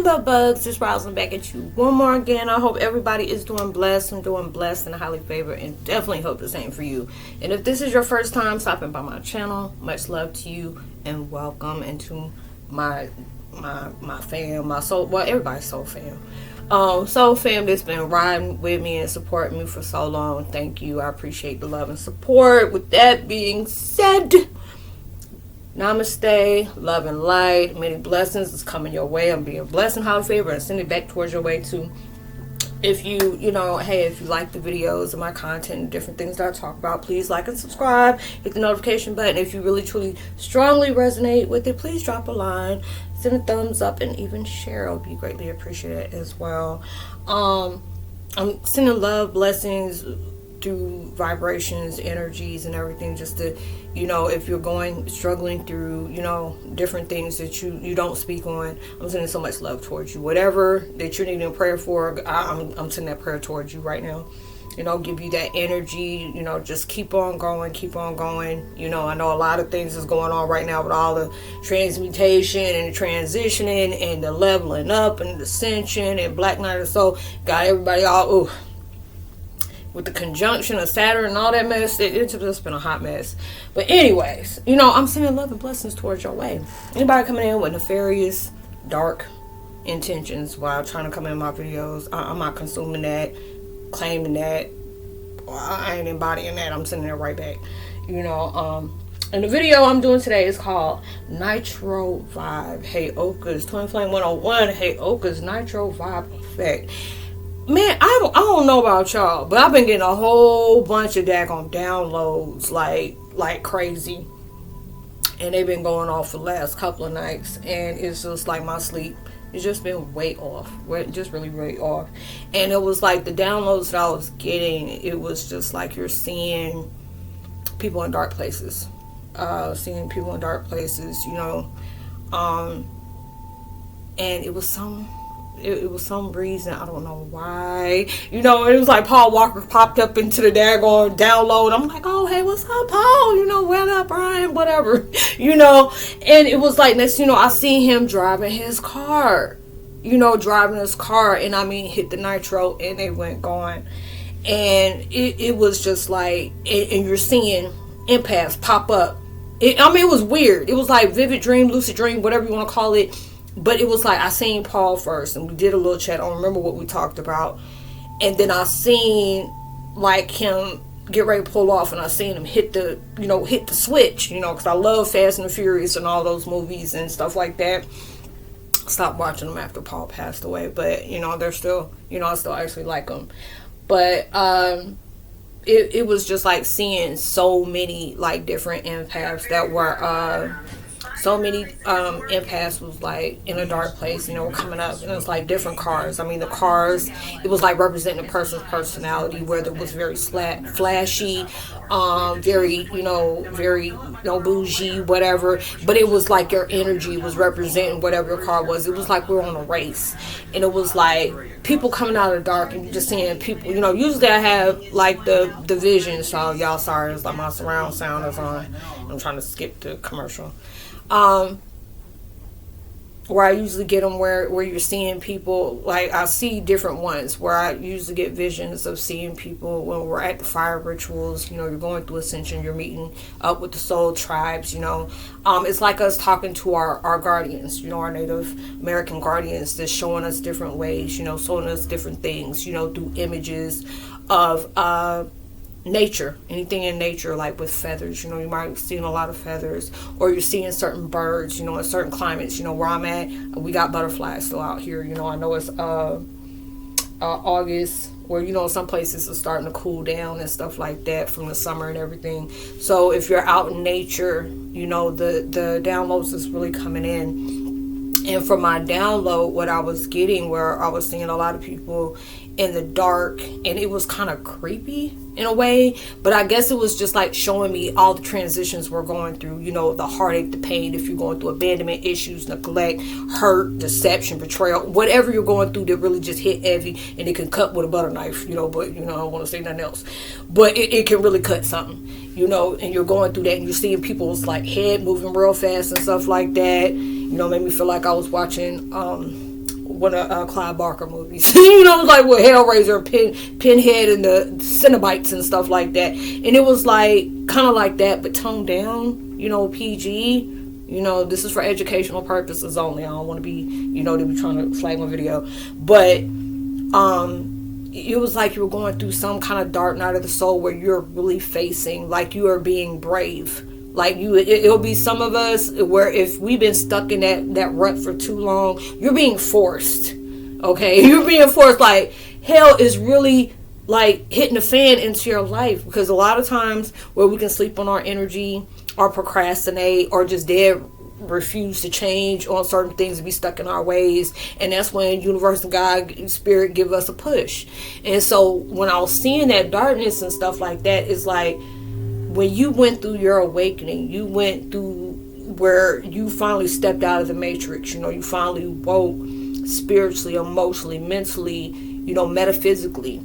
Rainbow Bugs, just Roslynn back at you one more again. I hope everybody is doing blessed. I'm doing blessed and highly favored, and definitely hope the same for you. And if this is your first time stopping by my channel, much love to you and welcome into my fam, my soul, well, everybody's soul fam. Soul fam that's been riding with me and supporting me for so long. Thank you. I appreciate the love and support. With that being said, namaste, love and light, many blessings is coming your way. I'm being blessed and highly favored and send it back towards your way too. If you if you like the videos and my content and different things that I talk about, please like and subscribe, hit the notification button. If you really truly strongly resonate with it, please drop a line, send a thumbs up, and even share. It would be greatly appreciated as well. I'm sending love, blessings through vibrations, energies, and everything, just to, if you're struggling through, different things that you don't speak on, I'm sending so much love towards you. Whatever that you're needing prayer for, I'm sending that prayer towards you right now. Give you that energy, just keep on going. I know a lot of things is going on right now with all the transmutation and transitioning and the leveling up and the ascension and Black Night of the Soul. Got everybody all, with the conjunction of Saturn and all that mess, it's just been a hot mess. But anyways, I'm sending love and blessings towards your way. Anybody coming in with nefarious, dark intentions while trying to come in my videos, I'm not consuming that, claiming that. I ain't embodying that. I'm sending it right back. And the video I'm doing today is called Nitro Vibe Heyokas Twin Flame 101 Heyokas Nitro Vibe Effect. Man, I don't know about y'all, but I've been getting a whole bunch of daggone downloads like crazy. And they've been going off for the last couple of nights. And it's just like my sleep, it's just been way off. Just really, really off. And it was like the downloads that I was getting, it was just like you're seeing people in dark places. And it was some reason, I don't know why, it was like Paul Walker popped up into the daggone download. I'm like, oh, hey, what's up, Paul? What up, Brian? Whatever, and it was like, next, I seen him driving his car, and I mean, hit the nitro and they went gone. And it was just like, and you're seeing empaths pop up. It was weird. It was like vivid dream, lucid dream, whatever you want to call it. But it was like, I seen Paul first, and we did a little chat. I don't remember what we talked about. And then I seen, like, him get ready to pull off, and I seen him hit the switch, because I love Fast and the Furious and all those movies and stuff like that. Stopped watching them after Paul passed away, but, they're still, I still actually like them. But, it was just like seeing so many, like, different empaths that were, so many empaths was like in a dark place, were coming up, and it was like different cars. I mean, the cars, it was like representing a person's personality, whether it was very flashy, very, very, bougie, whatever. But it was like your energy was representing whatever your car was. It was like we were on a race, and it was like people coming out of the dark, and you just seeing people. Usually I have like the vision. So y'all sorry, it's like my surround sound is on. I'm trying to skip the commercial. Where I usually get them where you're seeing people, like I see different ones where I usually get visions of seeing people when we're at the fire rituals, you're going through ascension, you're meeting up with the soul tribes, it's like us talking to our guardians, our Native American guardians, that's showing us different ways, showing us different things, through images of, nature, anything in nature, like with feathers, you might have seen a lot of feathers, or you're seeing certain birds, in certain climates, where I'm at, we got butterflies still out here, I know it's August, where some places are starting to cool down and stuff like that from the summer and everything. So if you're out in nature, the downloads is really coming in. And from my download, what I was getting, where I was seeing a lot of people in the dark, and it was kind of creepy in a way, but I guess it was just like showing me all the transitions we're going through, the heartache, the pain, if you're going through abandonment issues, neglect, hurt, deception, betrayal, whatever you're going through that really just hit heavy, and it can cut with a butter knife, but I don't want to say nothing else, but it can really cut something, and you're going through that, and you're seeing people's like head moving real fast and stuff like that, made me feel like I was watching one of Clive Barker movies. You know, like with Hellraiser, Pinhead, and the Cenobites and stuff like that. And it was like kind of like that, but toned down. You know, PG. You know, this is for educational purposes only. I don't want to be, you know, they be trying to flag my video, but it was like you were going through some kind of dark night of the soul where you're really facing, like you are being brave. Like it'll be some of us where if we've been stuck in that rut for too long, you're being forced. Okay, you're being forced. Like hell is really like hitting the fan into your life, because a lot of times where we can sleep on our energy or procrastinate or just dead refuse to change on certain things and be stuck in our ways, and that's when universe and God, spirit give us a push. And so when I was seeing that darkness and stuff like that, it's like when you went through your awakening, you went through where you finally stepped out of the matrix. You know, you finally woke spiritually, emotionally, mentally, you know, metaphysically,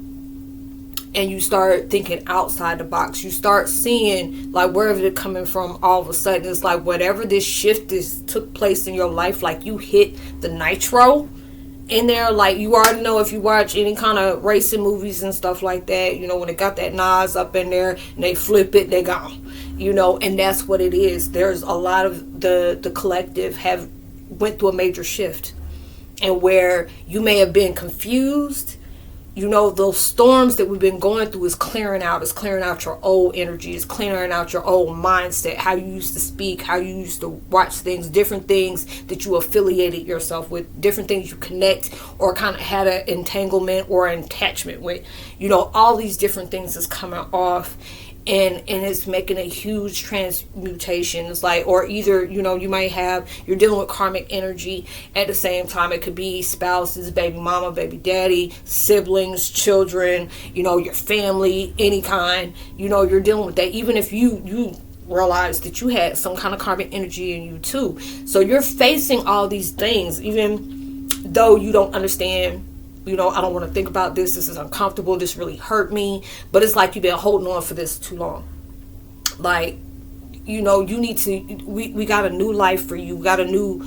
and you start thinking outside the box. You start seeing like wherever they're coming from. All of a sudden it's like whatever this shift took place in your life, like you hit the Nitro in there. Like you already know, if you watch any kind of racing movies and stuff like that, you know, when they got that Nas up in there and they flip it, they gone. You know, and that's what it is. There's a lot of the collective have went through a major shift, and where you may have been confused, you know, those storms that we've been going through is clearing out. It's clearing out your old energy. It's clearing out your old mindset, how you used to speak, how you used to watch things, different things that you affiliated yourself with, different things you connect or kind of had an entanglement or an attachment with. You know, all these different things is coming off. And it's making a huge transmutation. It's like, or either, you know, you're dealing with karmic energy at the same time. It could be spouses, baby mama, baby daddy, siblings, children, you know, your family, any kind, you know, you're dealing with that. Even if you realize that you had some kind of karmic energy in you too. So you're facing all these things, even though you don't understand. You know, I don't want to think about this. This is uncomfortable. This really hurt me. But it's like you've been holding on for this too long. Like, you know, you need to, we got a new life for you. We got a new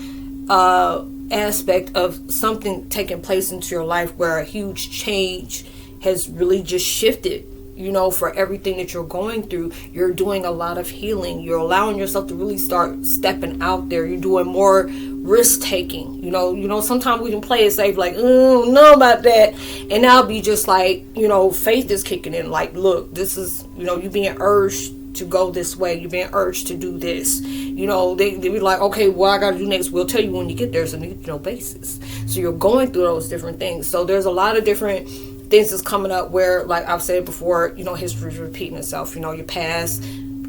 aspect of something taking place into your life where a huge change has really just shifted. You know, for everything that you're going through, you're doing a lot of healing. You're allowing yourself to really start stepping out there. You're doing more risk taking. You know, sometimes we can play it safe, like, oh, know about that. And now be just like, you know, faith is kicking in. Like, look, this is, you know, you're being urged to go this way. You're being urged to do this. You know, they be like, okay, what I got to do next? We'll tell you when you get there. So you know, basis. So you're going through those different things. So there's a lot of different things that's coming up where, like I've said before, you know, history is repeating itself. You know, your past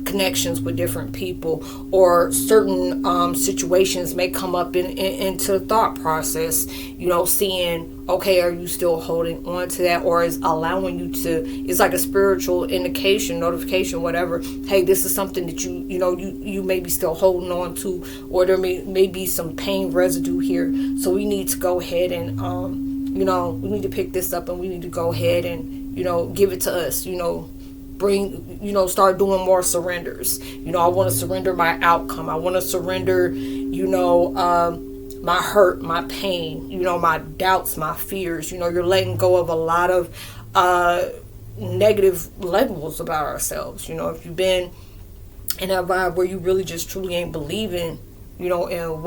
connections with different people or certain situations may come up into the thought process. You know, seeing, okay, are you still holding on to that, or is allowing you to? It's like a spiritual indication, notification, whatever. Hey, this is something that you may be still holding on to, or there may be some pain residue here. So we need to go ahead and you know, we need to pick this up, and we need to go ahead and, you know, give it to us, you know, start doing more surrenders. You know, I want to surrender my outcome. I want to surrender, you know, my hurt, my pain, you know, my doubts, my fears. You know, you're letting go of a lot of negative labels about ourselves. You know, if you've been in that vibe where you really just truly ain't believing, you know, in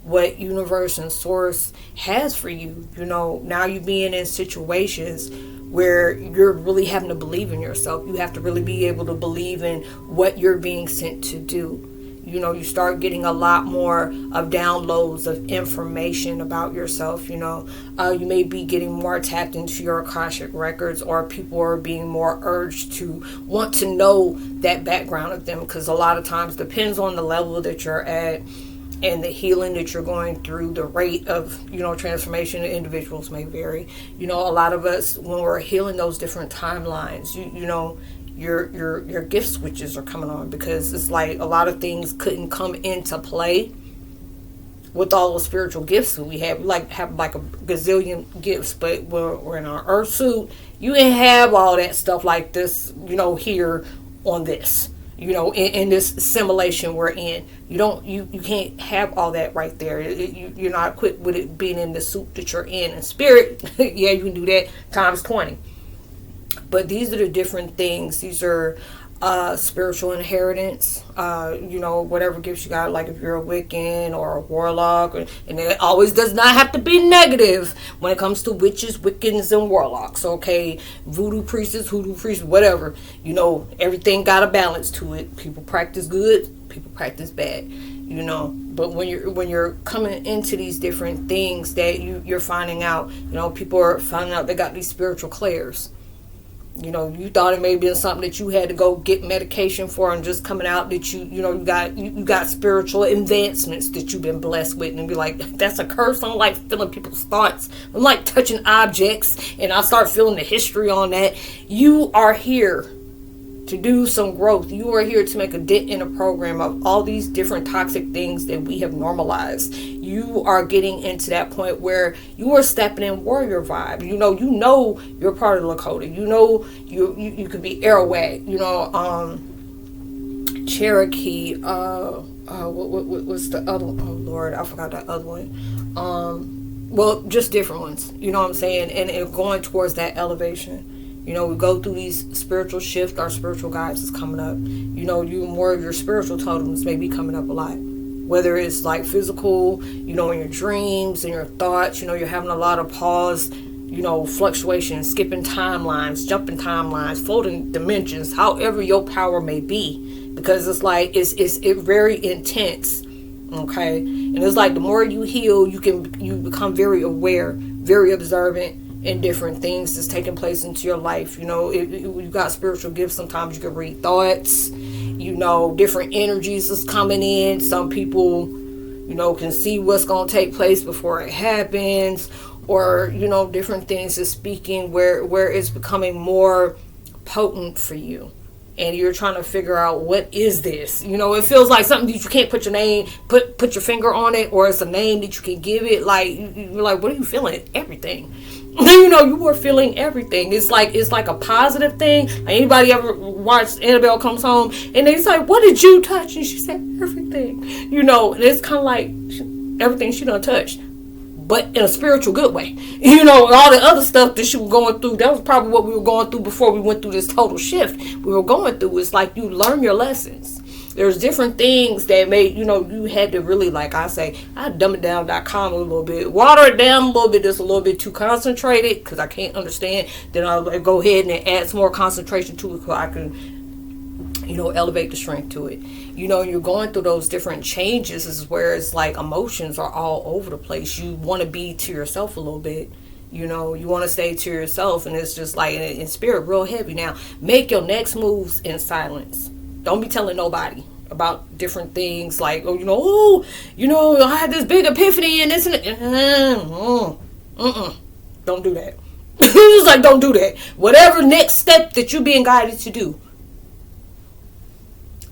what universe and source has for you, you know, now you being in situations where you're really having to believe in yourself. You have to really be able to believe in what you're being sent to do. You know, you start getting a lot more of downloads of information about yourself. You know, you may be getting more tapped into your Akashic records, or people are being more urged to want to know that background of them, because a lot of times depends on the level that you're at and the healing that you're going through. The rate of, you know, transformation in individuals may vary. You know, a lot of us, when we're healing those different timelines, you know, your gift switches are coming on, because it's like a lot of things couldn't come into play with all the spiritual gifts that we have. We have like a gazillion gifts, but we're in our earth suit. You didn't have all that stuff like this, you know, here on this. in this simulation we're in. You can't have all that right there. You're not equipped with it being in the suit that you're in spirit. Yeah, you can do that times 20. But these are the different things. These are spiritual inheritance, whatever gifts you got, like if you're a Wiccan or a warlock, and it always does not have to be negative when it comes to witches, Wiccans, and warlocks, okay? Voodoo priests, hoodoo priests, whatever. Everything got a balance to it. People practice good, people practice bad, But when you're coming into these different things that you're finding out, people are finding out they got these spiritual clairs. You thought it may have been something that you had to go get medication for, and just coming out that you got spiritual advancements that you've been blessed with, and be like, that's a curse. I don't like feeling people's thoughts. I like touching objects, and I start feeling the history on that. You are here to do some growth. You are here to make a dent in a program of all these different toxic things that we have normalized. You are getting into that point where you are stepping in warrior vibe. You're part of the Lakota. You could be Arawak. Cherokee. What's the other one? Oh Lord, I forgot that other one. Well, just different ones. You know what I'm saying? And going towards that elevation. We go through these spiritual shifts. Our spiritual guides is coming up. More of your spiritual totems may be coming up a lot. Whether it's like physical, in your dreams and your thoughts, you're having a lot of pause, fluctuations, skipping timelines, jumping timelines, floating dimensions, however your power may be. Because it's like, it's very intense. Okay. And it's like the more you heal, you become very aware, very observant, and different things that's taking place into your life. You got spiritual gifts. Sometimes you can read thoughts, different energies is coming in. Some people, can see what's going to take place before it happens, or, different things is speaking where it's becoming more potent for you. And you're trying to figure out, what is this? It feels like something that you can't put your name, put your finger on it, or it's a name that you can give it. Like, you're like, what are you feeling? Everything. You are feeling everything. It's like a positive thing. Like, anybody ever watched Annabelle Comes Home, and they say, what did you touch? And she said, everything. And it's kind of like everything she done touched, but in a spiritual good way. All the other stuff that she was going through, that was probably what we were going through before we went through this total shift we were going through. It's like you learn your lessons. There's different things that made, you had to really, like I say, I dumb it down.com a little bit, water it down a little bit, just a little bit too concentrated, because I can't understand. Then I'll go ahead and add some more concentration to it, so I can, elevate the strength to it. You're going through those different changes, is where it's like emotions are all over the place. You want to be to yourself a little bit. You want to stay to yourself, and it's just like in spirit real heavy. Now, make your next moves in silence. Don't be telling nobody about different things, like, I had this big epiphany and this and that. Don't do that. It's like, don't do that. Whatever next step that you're being guided to do,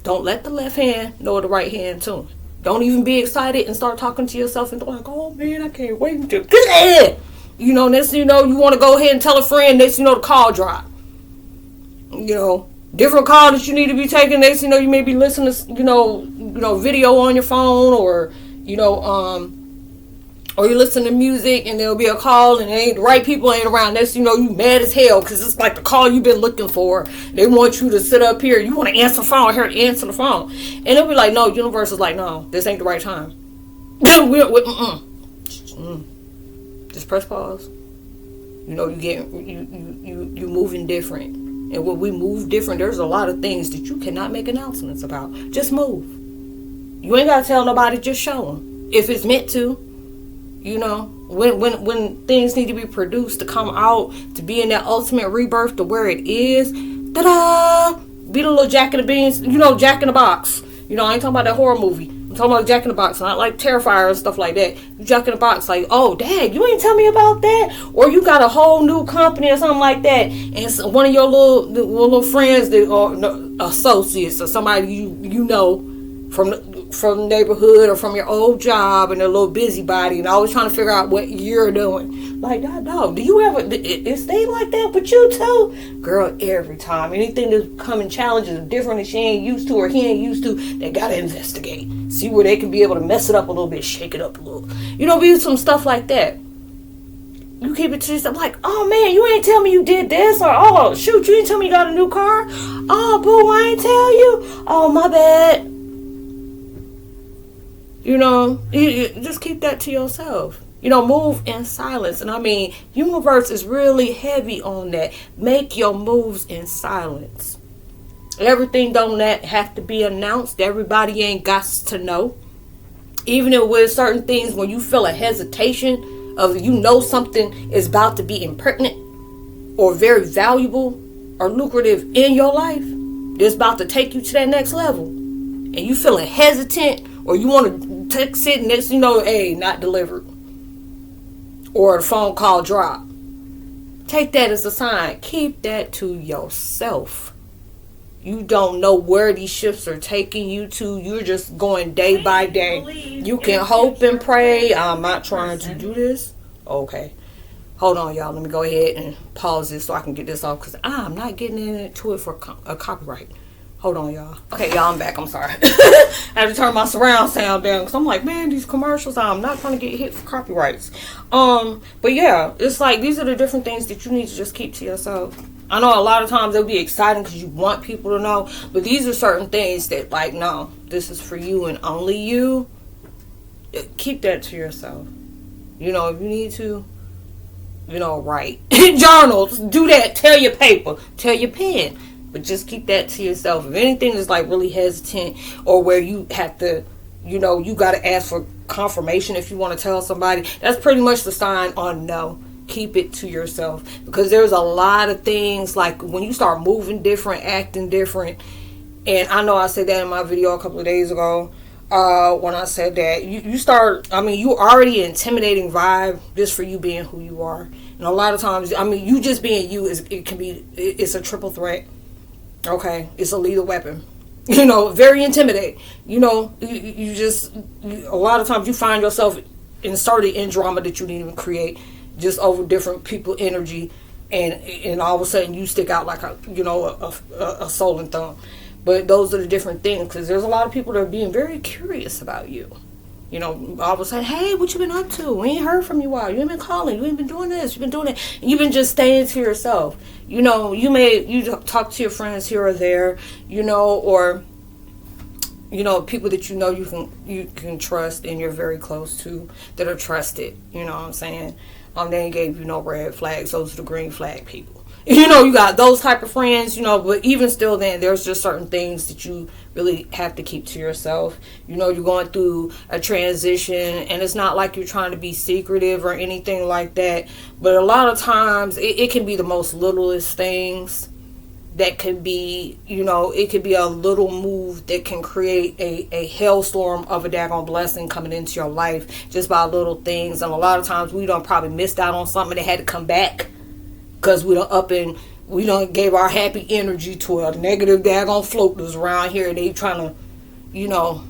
don't let the left hand know the right hand too. Don't even be excited and start talking to yourself and be like, oh man, I can't wait until next you want to go ahead and tell a friend, next the call drop. Different call that you need to be taking. Next you may be listening to video on your phone, or or you listen to music and there'll be a call and the right people ain't around. Next you mad as hell because it's like the call you've been looking for. They want you to sit up here. You want to answer the phone. Here to answer the phone, and they'll be like, no, universe is like, no, this ain't the right time. Just press pause. You moving different. And when we move different, there's a lot of things that you cannot make announcements about. Just move. You ain't got to tell nobody, just show them. If it's meant to, when things need to be produced to come out, to be in that ultimate rebirth to where it is, ta-da! Be the little Jack in the Beans, Jack in the Box. I ain't talking about that horror movie. I'm talking about Jack in the Box, not like Terrifier and stuff like that. Jack in the Box, like, oh, dang, you ain't tell me about that? Or you got a whole new company or something like that, and so one of your little friends that or associates or somebody you know from from the neighborhood or from your old job, and a little busybody and always trying to figure out what you're doing. Like, no, do you ever, is they like that with you too? Girl, every time. Anything that's coming challenges different that she ain't used to or he ain't used to, they gotta investigate. See where they can be able to mess it up a little bit, shake it up a little. You know, be some stuff like that. You keep it to yourself, like, oh man, you ain't tell me you did this, or oh shoot, you ain't tell me you got a new car. Oh boo, I ain't tell you. Oh my bad. You know, you just keep that to yourself. You know, move in silence. And I mean, universe is really heavy on that. Make your moves in silence. Everything don't have to be announced. Everybody ain't got to know. Even if with certain things, when you feel a hesitation of, you know, something is about to be impertinent or very valuable or lucrative in your life, it's about to take you to that next level, and you feeling hesitant, or you want to text it and it's, you know, hey, not delivered, or the phone call drop, take that as a sign. Keep that to yourself. You don't know where these shifts are taking you to. You're just going day by day. You can hope and pray. I'm not trying to do this. Okay. Hold on, y'all. Let me go ahead and pause this so I can get this off, because I'm not getting into it for a copyright. Hold on, y'all. Okay, y'all, I'm back. I'm sorry. I had to turn my surround sound down because I'm like, man, these commercials, I'm not trying to get hit for copyrights. But yeah, it's like, these are the different things that you need to just keep to yourself. I know a lot of times they'll be exciting because you want people to know, but these are certain things that, like, no, this is for you and only you. Keep that to yourself. You know, if you need to, you know, write journals, do that. Tell your paper, tell your pen, but just keep that to yourself. If anything is like really hesitant, or where you have to, you know, you got to ask for confirmation if you want to tell somebody, that's pretty much the sign on no. Keep it to yourself, because there's a lot of things, like when you start moving different, acting different, and I know I said that in my video a couple of days ago, when I said that you start, I mean, you already intimidating vibe just for you being who you are. And a lot of times, I mean, you just being you it's a triple threat. Okay, it's a lethal weapon. You know, very intimidating. You know, a lot of times you find yourself inserted in drama that you didn't even create, just over different people energy, and all of a sudden you stick out like a soul and thumb. But those are the different things, because there's a lot of people that are being very curious about you. You know, all of a sudden, hey, what you been up to? We ain't heard from you while. You ain't been calling. You ain't been doing this. You've been doing that. And you've been just staying to yourself. You know, you talk to your friends here or there, you know, or, you know, people that you know you can trust and you're very close to, that are trusted. You know what I'm saying? They ain't gave you no red flags. Those are the green flag people. You know, you got those type of friends, you know, but even still then, there's just certain things that you really have to keep to yourself. You know, you're going through a transition, and it's not like you're trying to be secretive or anything like that, but a lot of times it can be the most littlest things that could be, you know, it could be a little move that can create a hailstorm of a daggone blessing coming into your life just by little things. And a lot of times we done probably missed out on something that had to come back, because we done gave our happy energy to a negative daggone float that's around here, and they trying to, you know,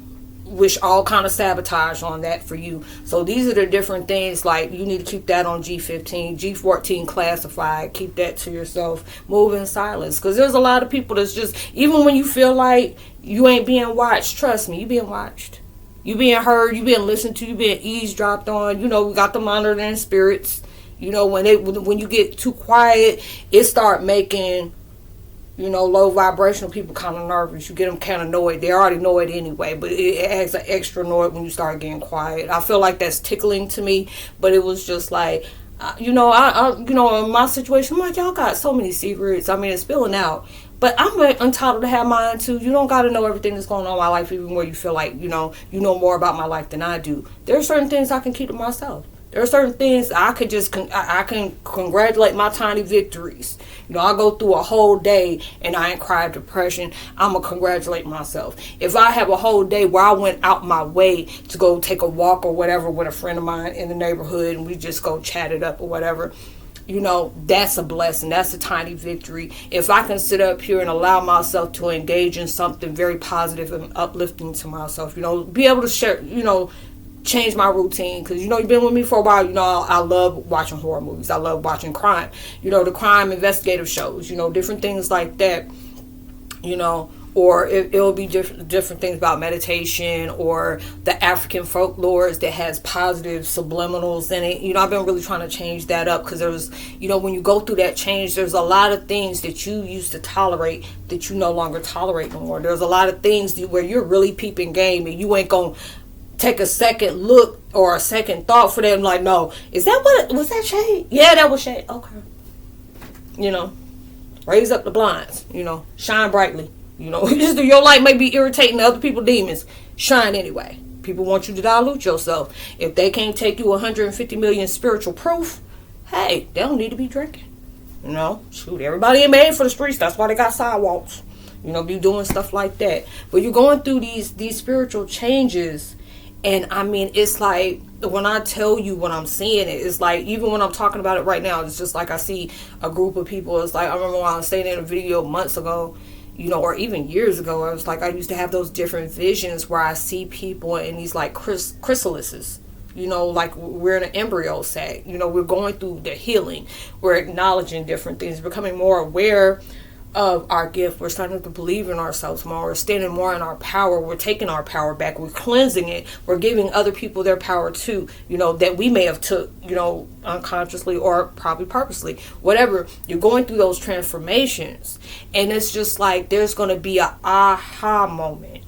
wish all kind of sabotage on that for you. So these are the different things, like you need to keep that on G15, G14 classified. Keep that to yourself. Move in silence, because there's a lot of people that's just, even when you feel like you ain't being watched, trust me, you being watched. You being heard, you being listened to, you being eavesdropped on. You know, we got the monitoring spirits. You know, when you get too quiet, it start making, you know, low vibrational people kind of nervous. You get them kind of annoyed. They already know it anyway, but it adds an extra annoyed when you start getting quiet. I feel like that's tickling to me, but it was just like, you know, I you know, in my situation, I'm like, y'all got so many secrets. I mean, it's spilling out. But I'm entitled to have mine too. You don't got to know everything that's going on in my life, even where you feel like, you know more about my life than I do. There are certain things I can keep to myself. There are certain things I could just, I can congratulate my tiny victories. You know, I go through a whole day and I ain't cry of depression. I'm going to congratulate myself. If I have a whole day where I went out my way to go take a walk or whatever with a friend of mine in the neighborhood, and we just go chat it up or whatever, you know, that's a blessing. That's a tiny victory. If I can sit up here and allow myself to engage in something very positive and uplifting to myself, you know, be able to share, you know, change my routine, because, you know, you've been with me for a while. You know, I love watching horror movies. I love watching crime, you know, the crime investigative shows, you know, different things like that, you know. Or it'll be different things about meditation, or the African folklores that has positive subliminals in it. You know, I've been really trying to change that up, because there's, you know, when you go through that change, there's a lot of things that you used to tolerate that you no longer tolerate no more. There's a lot of things where you're really peeping game, and you ain't gonna take a second look or a second thought for them. Like, no, is that what was that shade? Yeah, that was shade. Okay, you know, raise up the blinds. You know, shine brightly. You know, your light may be irritating to other people's demons. Shine anyway. People want you to dilute yourself. If they can't take you 150 million spiritual proof, hey, they don't need to be drinking. You know, shoot, everybody ain't made for the streets. That's why they got sidewalks. You know, be doing stuff like that. But you're going through these spiritual changes, and I mean, it's like, when I tell you what I'm seeing, it's like, even when I'm talking about it right now, it's just like I see a group of people. It's like, I remember when I was saying in a video months ago, you know, or even years ago, I was like, I used to have those different visions where I see people in these like chrysalises, you know, like we're in an embryo sac, you know, we're going through the healing, we're acknowledging different things, becoming more aware of our gift. We're starting to believe in ourselves more. We're standing more in our power. We're taking our power back. We're cleansing it. We're giving other people their power too, you know, that we may have took, you know, unconsciously or probably purposely, whatever. You're going through those transformations, and it's just like there's going to be a aha moment.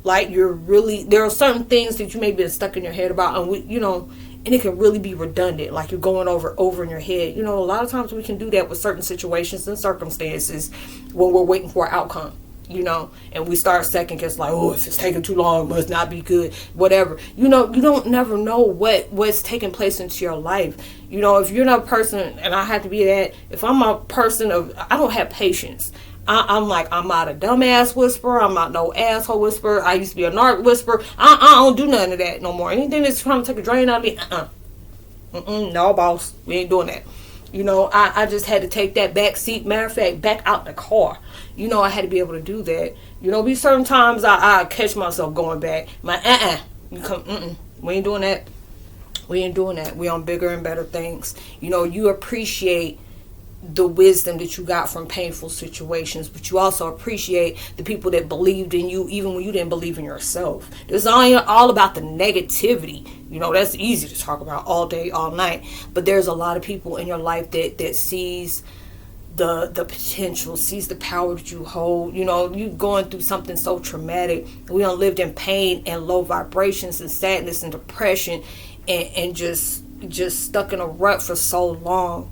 Like, you're really, there are certain things that you may have been stuck in your head about, and we, you know, and it can really be redundant, like you're going over in your head. You know, a lot of times we can do that with certain situations and circumstances when we're waiting for an outcome, you know, and we start second guess, like, oh, if it's taking too long, it must not be good, whatever. You know, you don't never know what's taking place into your life. You know, if you're not a person, and I have to be that, if I'm a person of, I don't have patience. I'm not a dumbass whisperer. I'm not no asshole whisperer. I used to be a narc whisperer. I don't do none of that no more. Anything that's trying to take a drain out of me, no, boss, we ain't doing that. You know, I just had to take that back seat. Matter of fact, back out the car. You know, I had to be able to do that. You know, be certain times I catch myself going back. You come, we ain't doing that. We ain't doing that. We on bigger and better things. You know, you appreciate the wisdom that you got from painful situations, but you also appreciate the people that believed in you even when you didn't believe in yourself. It's all about the negativity. You know, that's easy to talk about all day, all night, but there's a lot of people in your life that sees the potential, sees the power that you hold. You know, you going through something so traumatic. We done lived in pain and low vibrations and sadness and depression and just stuck in a rut for so long.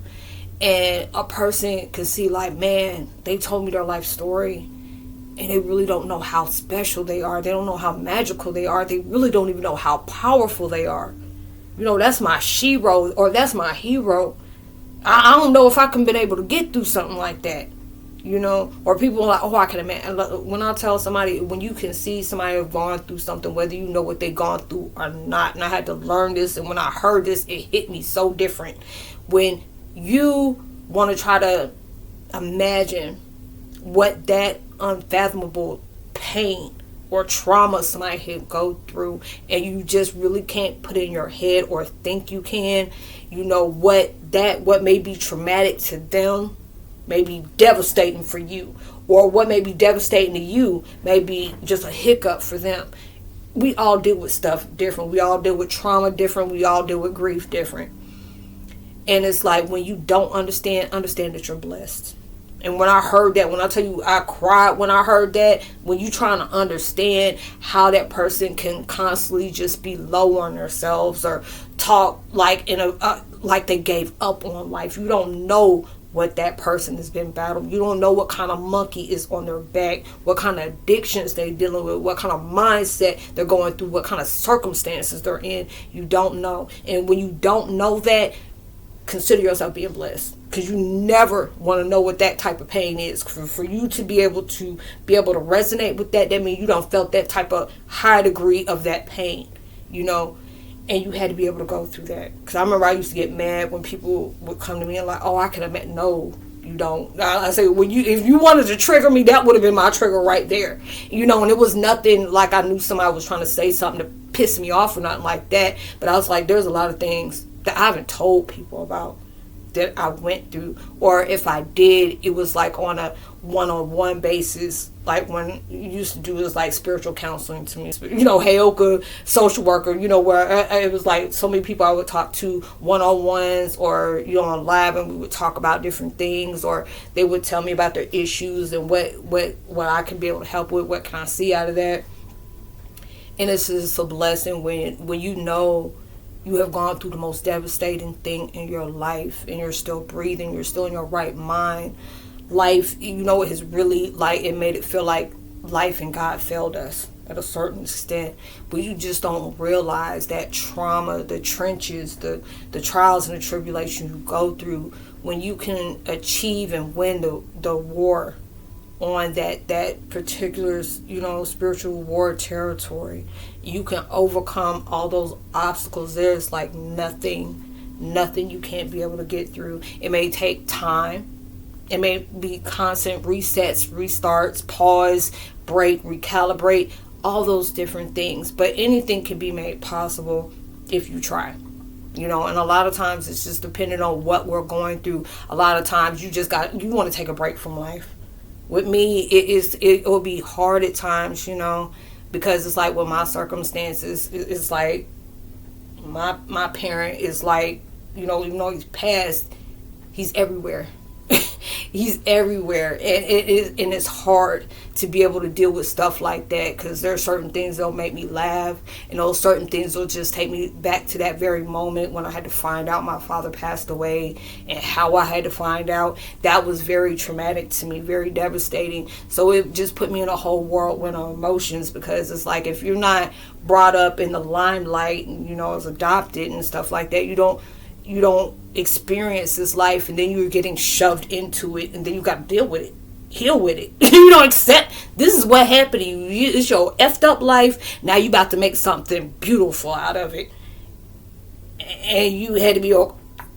And a person can see, like, man, they told me their life story, and they really don't know how special they are. They don't know how magical they are. They really don't even know how powerful they are. You know, that's my shero, or that's my hero. I don't know if I can been able to get through something like that. You know, or people are like, oh, I can imagine. When I tell somebody, when you can see somebody have gone through something, whether you know what they've gone through or not, and I had to learn this, and when I heard this, it hit me so different. When you want to try to imagine what that unfathomable pain or trauma somebody can go through, and you just really can't put in your head or think you can, you know, what may be traumatic to them may be devastating for you, or what may be devastating to you may be just a hiccup for them. We all deal with stuff different. We all deal with trauma different. We all deal with grief different. And it's like, when you don't understand that you're blessed. And when I heard that, when I tell you I cried when I heard that, when you trying to understand how that person can constantly just be low on themselves or talk like like they gave up on life. You don't know what that person has been battling. You don't know what kind of monkey is on their back, what kind of addictions they're dealing with, what kind of mindset they're going through, what kind of circumstances they're in. You don't know. And when you don't know that, consider yourself being blessed, because you never want to know what that type of pain is. For you to be able to resonate with that means you don't felt that type of high degree of that pain, you know. And you had to be able to go through that. Because I remember I used to get mad when people would come to me and like, oh, I could have met. No, you don't. I say, if you wanted to trigger me, that would have been my trigger right there. And it was nothing like I knew somebody was trying to say something to piss me off or nothing like that. But I was like, there's a lot of things that I haven't told people about that I went through. Or if I did, it was like on a one-on-one basis, like when you used to do this like spiritual counseling to me, Heyokas, social worker, where it was like so many people I would talk to one-on-ones or on live, and we would talk about different things, or they would tell me about their issues and what I can be able to help with, what can I see out of that. And it's just a blessing when you have gone through the most devastating thing in your life and you're still breathing, you're still in your right mind. Life, it has really, it made it feel like life and God failed us at a certain extent. But you just don't realize that trauma, the trenches, the trials and the tribulations you go through, when you can achieve and win the war on that particular, spiritual war territory, you can overcome all those obstacles. There's like nothing you can't be able to get through. It may take time. It may be constant resets, restarts, pause, break, recalibrate, all those different things. But anything can be made possible if you try. And a lot of times it's just dependent on what we're going through. A lot of times you want to take a break from life. With me, it will be hard at times, because it's like with my circumstances, it's like my parent is like, even though he's passed, he's everywhere. He's everywhere, and it's hard to be able to deal with stuff like that, because there are certain things that'll make me laugh, and those certain things will just take me back to that very moment when I had to find out my father passed away, and how I had to find out. That was very traumatic to me, very devastating. So it just put me in a whole whirlwind of emotions, because it's like if you're not brought up in the limelight and as adopted and stuff like that, you don't experience this life, and then you're getting shoved into it, and then you got to deal with it, heal with it. Accept this is what happened to you. It's your effed up life. Now you about to make something beautiful out of it, and you had to be,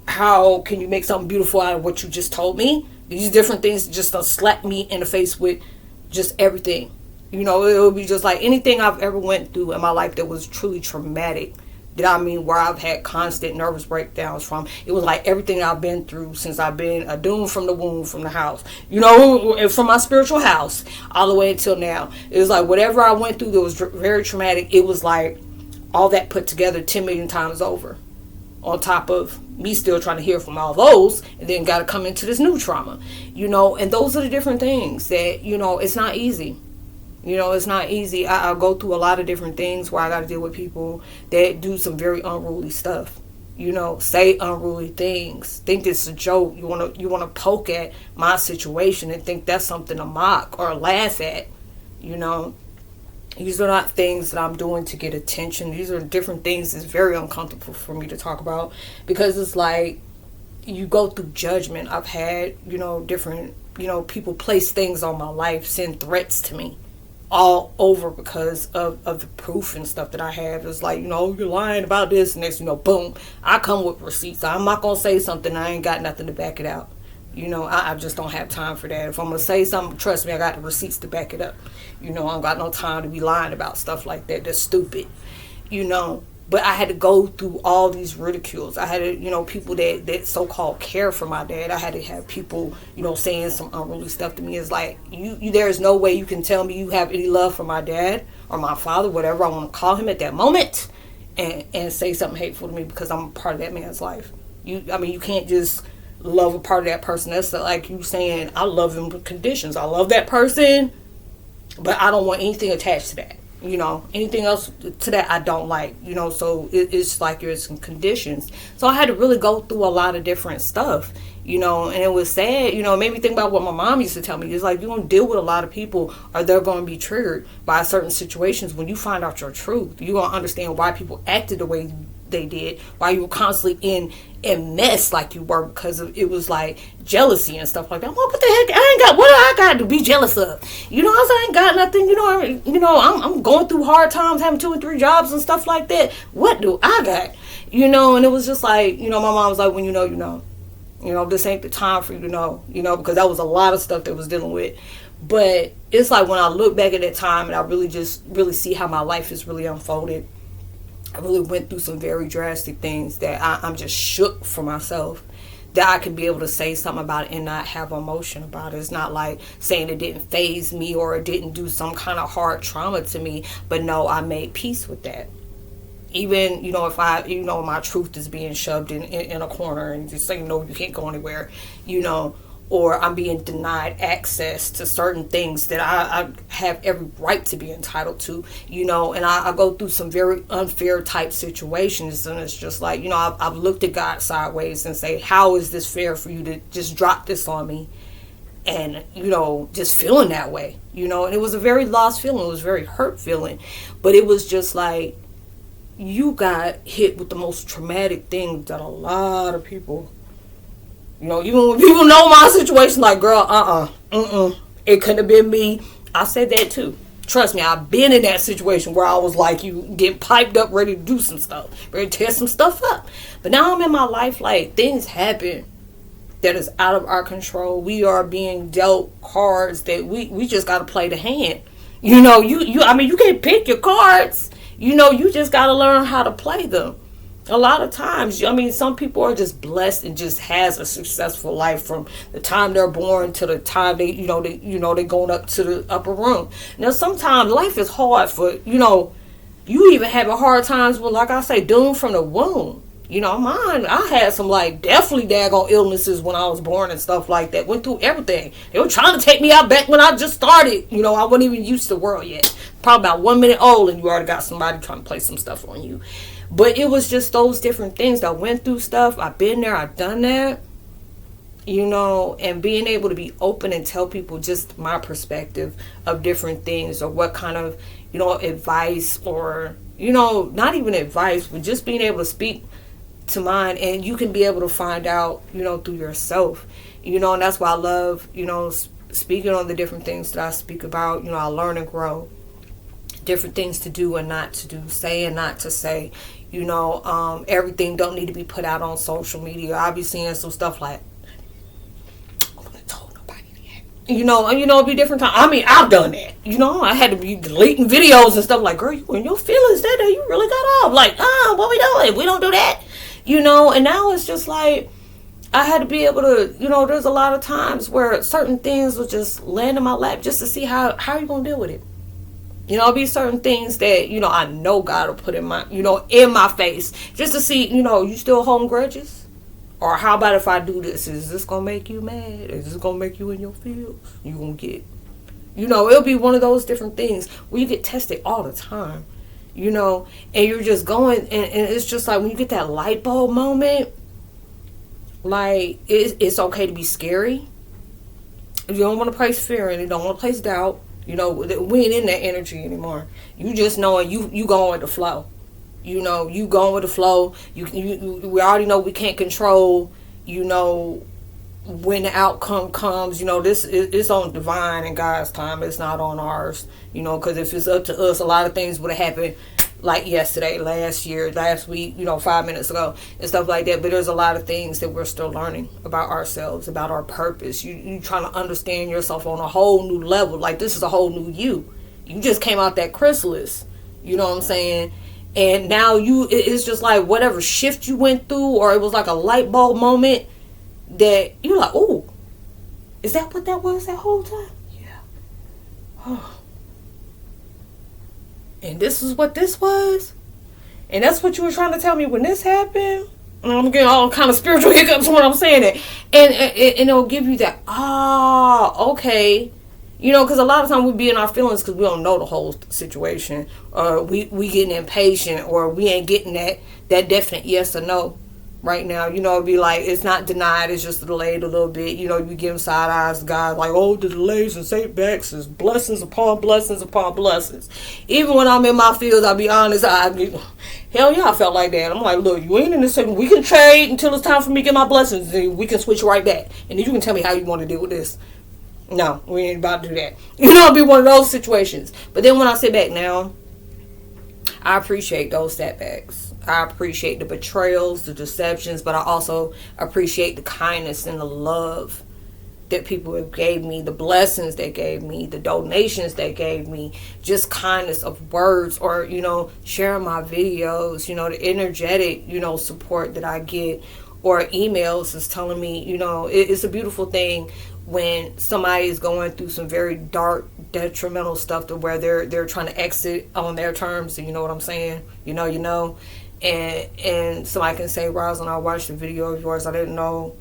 how can you make something beautiful out of what you just told me? These different things just slap me in the face with just everything. It'll be just like anything I've ever went through in my life that was truly traumatic. Where I've had constant nervous breakdowns from. It was like everything I've been through since I've been a doomed from the womb, from the house, from my spiritual house, all the way until now. It was like whatever I went through that was very traumatic, it was like all that put together 10 million times over, on top of me still trying to heal from all those, and then got to come into this new trauma, and those are the different things that, it's not easy. It's not easy. I go through a lot of different things where I got to deal with people that do some very unruly stuff. Say unruly things. Think it's a joke. You want to poke at my situation and think that's something to mock or laugh at. These are not things that I'm doing to get attention. These are different things that's very uncomfortable for me to talk about, because it's like you go through judgment. I've had, different, people place things on my life, send threats to me, all over because of the proof and stuff that I have. It's like, you're lying about this, next, boom, I come with receipts. I'm not gonna say something I ain't got nothing to back it out. I just don't have time for that. If I'm gonna say something, trust me, I got the receipts to back it up. I don't got no time to be lying about stuff like that. That's stupid. But I had to go through all these ridicules. I had to, people that so-called care for my dad. I had to have people, saying some unruly stuff to me. It's like, there's no way you can tell me you have any love for my dad or my father, whatever I want to call him at that moment, and say something hateful to me because I'm a part of that man's life. You can't just love a part of that person. That's like you saying, I love him with conditions. I love that person, but I don't want anything attached to that. Anything else to that I don't like, so it's like there's some conditions. So I had to really go through a lot of different stuff, and it was sad, it made me think about what my mom used to tell me. It's like, you're going to deal with a lot of people, or they're going to be triggered by certain situations. When you find out your truth, you're going to understand why people acted the way they did, while you were constantly in mess like you were, because it was like jealousy and stuff like that. Well, what the heck? What do I got to be jealous of? You know, I ain't got nothing. I'm going through hard times, having 2 and 3 jobs and stuff like that. What do I got? And it was just like, my mom was like, when you know. This ain't the time for you to know, because that was a lot of stuff that was dealing with. But it's like when I look back at that time and I really see how my life is really unfolded, I really went through some very drastic things that I'm just shook for myself, that I can be able to say something about it and not have emotion about it. It's not like saying it didn't faze me or it didn't do some kind of hard trauma to me, but no, I made peace with that. Even, if my truth is being shoved in a corner and just saying, no, you can't go anywhere, or I'm being denied access to certain things that I have every right to be entitled to, and I go through some very unfair type situations, and it's just like, I've looked at God sideways and say, how is this fair for you to just drop this on me? And, just feeling that way, and it was a very lost feeling. It was a very hurt feeling, but it was just like, you got hit with the most traumatic thing that a lot of people, even when people know my situation, like, girl, it couldn't have been me. I said that too. Trust me, I've been in that situation where I was like, you get piped up, ready to do some stuff, ready to tear some stuff up. But now I'm in my life, like, things happen that is out of our control. We are being dealt cards that we just got to play the hand. You can't pick your cards. You just got to learn how to play them. A lot of times, some people are just blessed and just has a successful life from the time they're born to the time they going up to the upper room. Now, sometimes life is hard for, you even having hard times with, like I say, doomed from the womb. Mine, I had some, like, definitely daggone illnesses when I was born and stuff like that. Went through everything. They were trying to take me out back when I just started. I wasn't even used to the world yet. Probably about 1 minute old and you already got somebody trying to play some stuff on you. But it was just those different things that I went through stuff. I've been there. I've done that. And being able to be open and tell people just my perspective of different things, or what kind of, advice, or, not even advice, but just being able to speak to mine, and you can be able to find out, through yourself, and that's why I love, speaking on the different things that I speak about. I learn and grow, different things to do and not to do, say and not to say, everything don't need to be put out on social media. I'll be seeing some stuff like, I wouldn't have told nobody that, it'd be different time. I've done that, I had to be deleting videos and stuff like, girl, you in your feelings that day, you really got off, like, what we doing? We don't do that. And now it's just like, I had to be able to, there's a lot of times where certain things will just land in my lap just to see how you going to deal with it. It'll be certain things that, I know God will put in my, in my face just to see, you still holding grudges? Or how about if I do this? Is this going to make you mad? Is this going to make you in your feels? You going to get, it'll be one of those different things where you get tested all the time. And you're just going, and it's just like when you get that light bulb moment, like, it's okay to be scary. You don't want to place fear in it, don't want to place doubt. We ain't in that energy anymore. You just knowing you going with the flow. You going with the flow. We already know we can't control, when the outcome comes. It's on divine and God's time. It's not on ours. Because if it's up to us, a lot of things would have happened like yesterday, last year, last week, 5 minutes ago and stuff like that. But there's a lot of things that we're still learning about ourselves, about our purpose. You trying to understand yourself on a whole new level. Like, this is a whole new you. You just came out that chrysalis. You know what I'm saying? And now it's just like whatever shift you went through, or it was like a light bulb moment that you're like, oh, is that what that was that whole time? Yeah. Oh. And this is what this was? And that's what you were trying to tell me when this happened? And I'm getting all kind of spiritual hiccups when I'm saying it. And it'll give you that, okay. Because a lot of times we be in our feelings because we don't know the whole situation. Or we getting impatient, or we ain't getting that definite yes or no right now. You know, it'd be like, it's not denied, it's just delayed a little bit. You know, you give them side eyes to God, like, oh, the delays and setbacks is blessings upon blessings upon blessings. Even when I'm in my field, I'll be honest, hell yeah, I felt like that. I'm like, look, you ain't in this second. We can trade until it's time for me to get my blessings, and we can switch right back. And then you can tell me how you want to deal with this. No, we ain't about to do that. You know, it'll be one of those situations. But then when I sit back now, I appreciate those setbacks. I appreciate the betrayals, the deceptions, but I also appreciate the kindness and the love that people have gave me, the blessings they gave me, the donations they gave me, just kindness of words, or, you know, sharing my videos, you know, the energetic, you know, support that I get, or emails is telling me, you know, it's a beautiful thing when somebody is going through some very dark, detrimental stuff to where they're trying to exit on their terms. You know what I'm saying? You know. And somebody can say, Roslynn, I watched a video of yours I didn't know,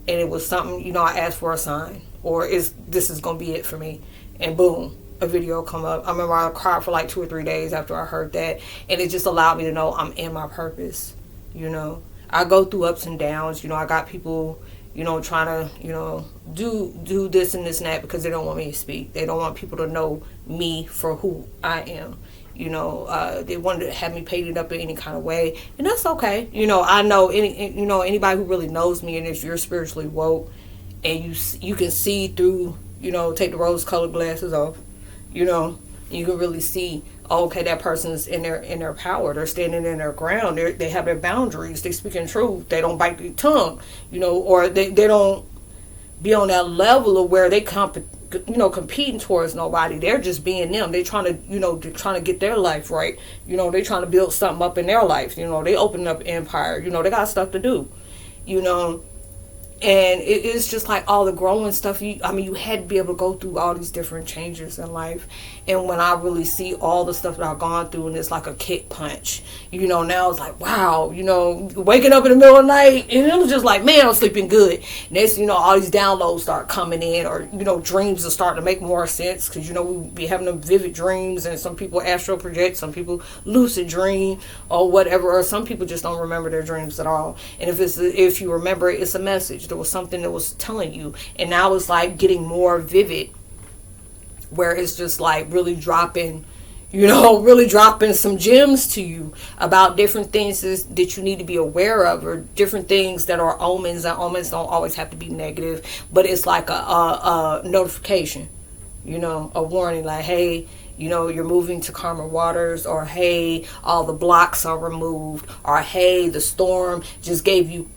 and it was something, you know, I asked for a sign, or this is going to be it for me. And boom, a video come up. I remember I cried for like 2 or 3 days after I heard that, and it just allowed me to know I'm in my purpose. You know, I go through ups and downs. You know, I got people, you know, trying to, you know, do this and this and that because they don't want me to speak. They don't want people to know me for who I am. You know, they wanted to have me painted up in any kind of way, and that's okay. You know, I know anybody who really knows me, and if you're spiritually woke and you can see through, you know, take the rose-colored glasses off, you know, you can really see, oh, okay, that person's in their power. They're standing in their ground. They have their boundaries. They speaking truth. They don't bite their tongue, you know, or they don't be on that level of where they competing towards nobody. They're just being them. They're trying to get their life right. You know, they're trying to build something up in their life. You know, they open up empire. You know, they got stuff to do. You know, and it's just like all the growing stuff. You had to be able to go through all these different changes in life. And when I really see all the stuff that I've gone through, and it's like a kick punch, you know, now it's like, wow, you know, waking up in the middle of the night, and it was just like, man, I'm sleeping good. Next, you know, all these downloads start coming in, or, you know, dreams are starting to make more sense, because, you know, we be having them vivid dreams, and some people astral project, some people lucid dream, or whatever, or some people just don't remember their dreams at all. And if you remember it, it's a message. There was something that was telling you, and now it's like getting more vivid, where it's just like really dropping some gems to you about different things that you need to be aware of, or different things that are omens. And omens don't always have to be negative, but it's like a notification, you know, a warning, like, hey, you know, you're moving to calmer waters, or hey, all the blocks are removed, or hey, the storm just gave you,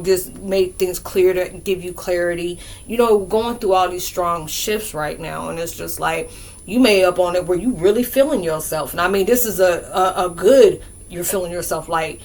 just made things clear to give you clarity. You know, going through all these strong shifts right now, and it's just like, you may up on it where you really feeling yourself. And I mean, this is a good, you're feeling yourself like,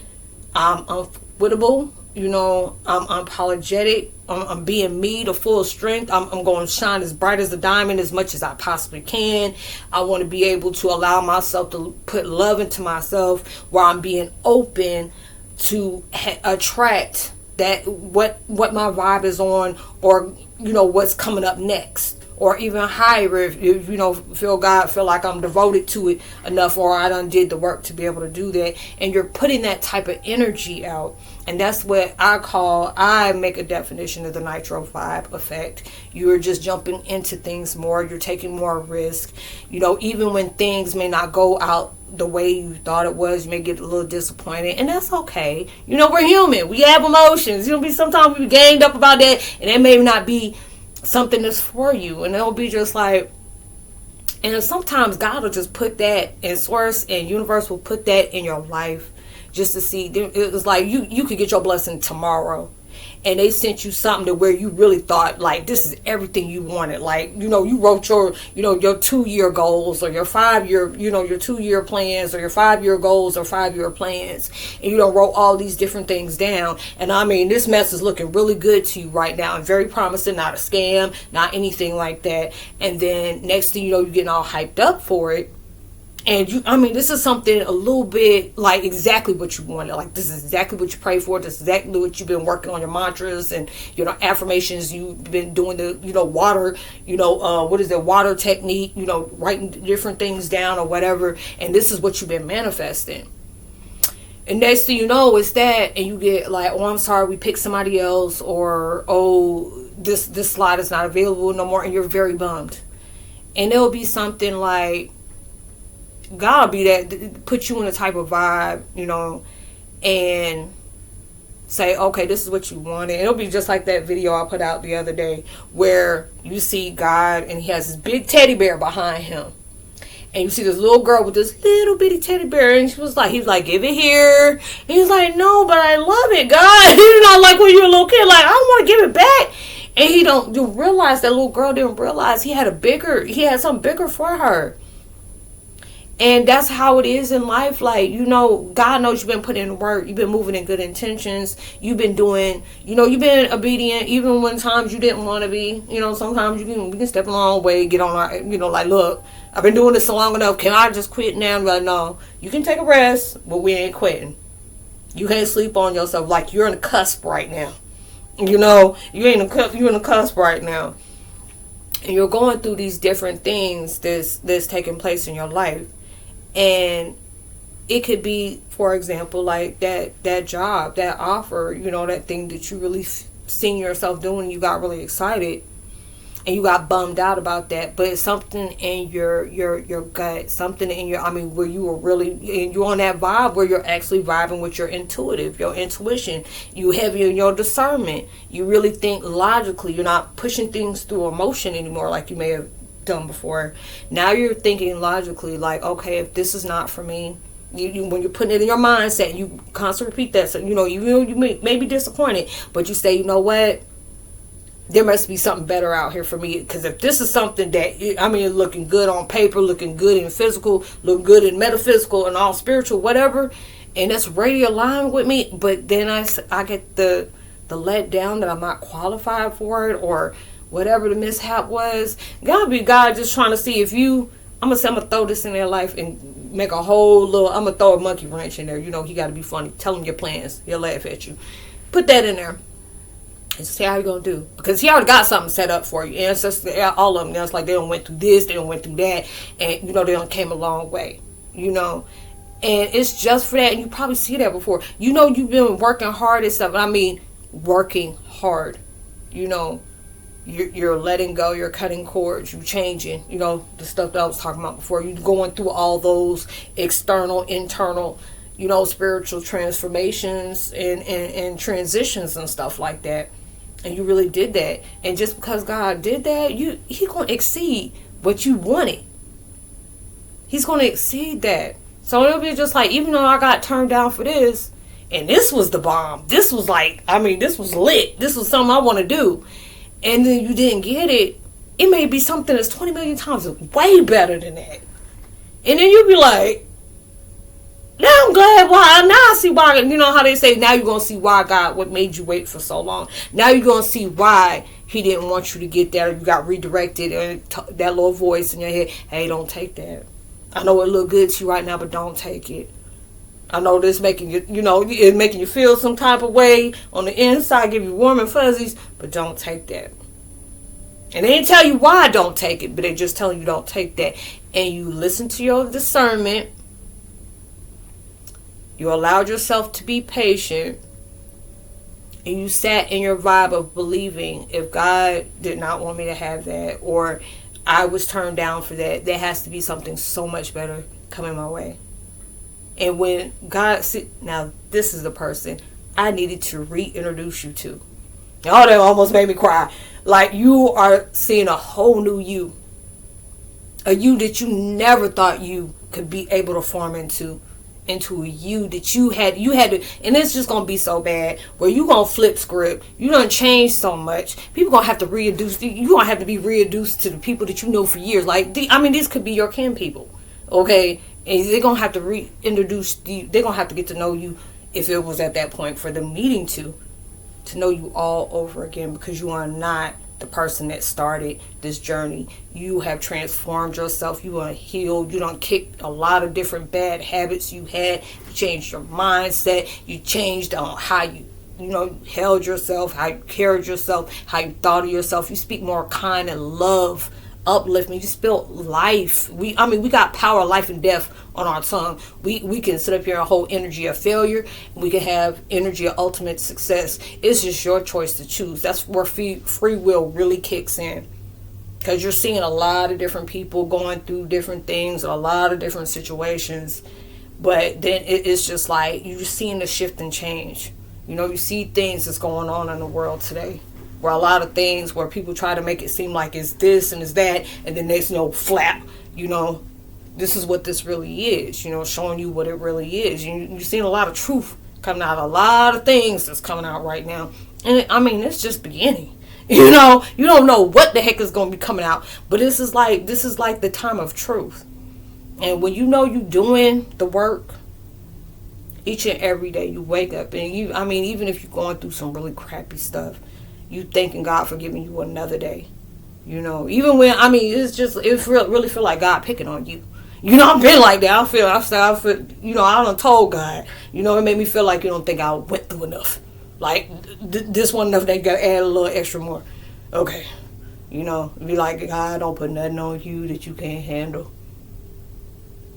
I'm unquittable, you know, I'm unapologetic, I'm being me to full strength. I'm going to shine as bright as a diamond as much as I possibly can. I want to be able to allow myself to put love into myself, where I'm being open to attract that what my vibe is on, or, you know, what's coming up next. Or even higher, if you know, feel like I'm devoted to it enough, or I done did the work to be able to do that. And you're putting that type of energy out. And that's what I make a definition of the Nitro vibe effect. You're just jumping into things more. You're taking more risk. You know, even when things may not go out the way you thought it was, you may get a little disappointed, and that's okay. You know, we're human. We have emotions. You know, sometimes we be ganged up about that, and it may not be something that's for you, and it'll be just like, and sometimes God will just put that, and source and universe will put that in your life just to see. It was like you could get your blessing tomorrow, and they sent you something to where you really thought like this is everything you wanted. Like, you know, you wrote your 2-year goals, or your 5-year, you know, your 2-year plans, or your 5-year goals or 5-year plans, and you wrote all these different things down. And I mean, this mess is looking really good to you right now, and very promising, not a scam, not anything like that. And then next thing you know, you're getting all hyped up for it. And this is something a little bit like exactly what you wanted. Like, this is exactly what you prayed for. This is exactly what you've been working on, your mantras and, you know, affirmations. You've been doing the, you know, water, you know, water technique, you know, writing different things down or whatever. And this is what you've been manifesting. And next thing you know, it's that, and you get like, oh, I'm sorry, we picked somebody else, or oh, this slot is not available no more, and you're very bummed. And it'll be something like, God will be that, put you in a type of vibe, and say, okay, this is what you wanted. It'll be just like that video I put out the other day, where you see God, and he has this big teddy bear behind him. And you see this little girl with this little bitty teddy bear, and he was like, give it here. And he's like, no, but I love it, God. You're not like when you're a little kid, like, I don't want to give it back. And you realize that little girl didn't realize he had something bigger for her. And that's how it is in life. Like, God knows you've been putting in work. You've been moving in good intentions. You've been doing, you've been obedient, even when times you didn't want to be. Sometimes we can step a long way, get on our, like, look, I've been doing this so long enough. Can I just quit now? And like, no, you can take a rest, but we ain't quitting. You can't sleep on yourself. Like, you're in the cusp right now. You're in the cusp right now. And you're going through these different things that's taking place in your life. And it could be, for example, like that job, that offer, that thing that you really seen yourself doing. You got really excited and you got bummed out about that. But it's something in your gut, something in where you were really, you're on that vibe where you're actually vibing with your intuition. You heavy in your discernment. You really think logically. You're not pushing things through emotion anymore like you may have done before. Now you're thinking logically, like, okay, if this is not for me, you when you're putting it in your mindset, you constantly repeat that. So you may be disappointed, but you say, you know what, there must be something better out here for me. Because if this is something that looking good on paper, looking good in physical, looking good in metaphysical and all spiritual, whatever, and that's really aligned with me, but then I get the let down that I'm not qualified for it, or whatever the mishap was. God be God just trying to see if I'm gonna throw this in their life and make a whole little, I'm gonna throw a monkey wrench in there. He gotta be funny. Tell him your plans. He'll laugh at you. Put that in there and see how you're gonna do. Because he already got something set up for you. And it's just all of them. It's like they done went through this, they done went through that, and they done came a long way. And it's just for that. And you probably see that before. You've been working hard and stuff. Working hard. You're letting go, you're cutting cords, you're changing, the stuff that I was talking about before. You're going through all those external, internal, spiritual transformations and transitions and stuff like that. And you really did that. And just because God did that, He's going to exceed what you wanted. He's going to exceed that. So it'll be just like, even though I got turned down for this, and this was the bomb, this was like, this was lit, this was something I want to do, and then you didn't get it, it may be something that's 20 million times way better than that. And then you'll be like, now I'm glad why. Now I see why. How they say, now you're going to see why God, what made you wait for so long. Now you're going to see why He didn't want you to get that, or you got redirected, and that little voice in your head, hey, don't take that. I know it look good to you right now, but don't take it. I know this making you, it's making you feel some type of way on the inside, give you warm and fuzzies, but don't take that. And they didn't tell you why don't take it, but they just telling you don't take that. And you listen to your discernment. You allowed yourself to be patient. And you sat in your vibe of believing, if God did not want me to have that, or I was turned down for that, there has to be something so much better coming my way. And when God now this is the person I needed to reintroduce you to. Oh, that almost made me cry. Like, you are seeing a whole new you. A you that you never thought you could be able to form into a you that you had to, and it's just gonna be so bad where you gonna flip script. You done change so much. People gonna have to reintroduce you. Gonna have to be reintroduced to the people that you know for years. Like, these could be your kin people. Okay. And they're going to have to reintroduce you. They're going to have to get to know you, if it was at that point for them needing to know you all over again, because you are not the person that started this journey. You have transformed yourself. You are healed. You done kicked a lot of different bad habits you had. You changed your mindset. You changed on how you held yourself, how you carried yourself, how you thought of yourself. You speak more kind and love upliftment. You spill life. We got power, life, and death on our tongue. We can sit up here and hold energy of failure. We can have energy of ultimate success. It's just your choice to choose. That's where free will really kicks in. Because you're seeing a lot of different people going through different things, a lot of different situations. But then it's just like, you're just seeing the shift and change. You know, you see things that's going on in the world today. Where a lot of things where people try to make it seem like it's this and it's that. And then there's no flap, you know. This is what this really is, you know, showing you what it really is. You're seeing a lot of truth coming out. A lot of things that's coming out right now. And it's just beginning. You know, you don't know what the heck is going to be coming out, but this is like the time of truth. And when you know you doing the work each and every day, you wake up and even if you're going through some really crappy stuff, you thanking God for giving you another day. You know, even when it really feel like God picking on you. You know, I've been like that. I feel, you know, I done told God, you know, it made me feel like you don't think I went through enough. Like, this one enough, they got to add a little extra more. Okay. You know, be like, God, don't put nothing on you that you can't handle.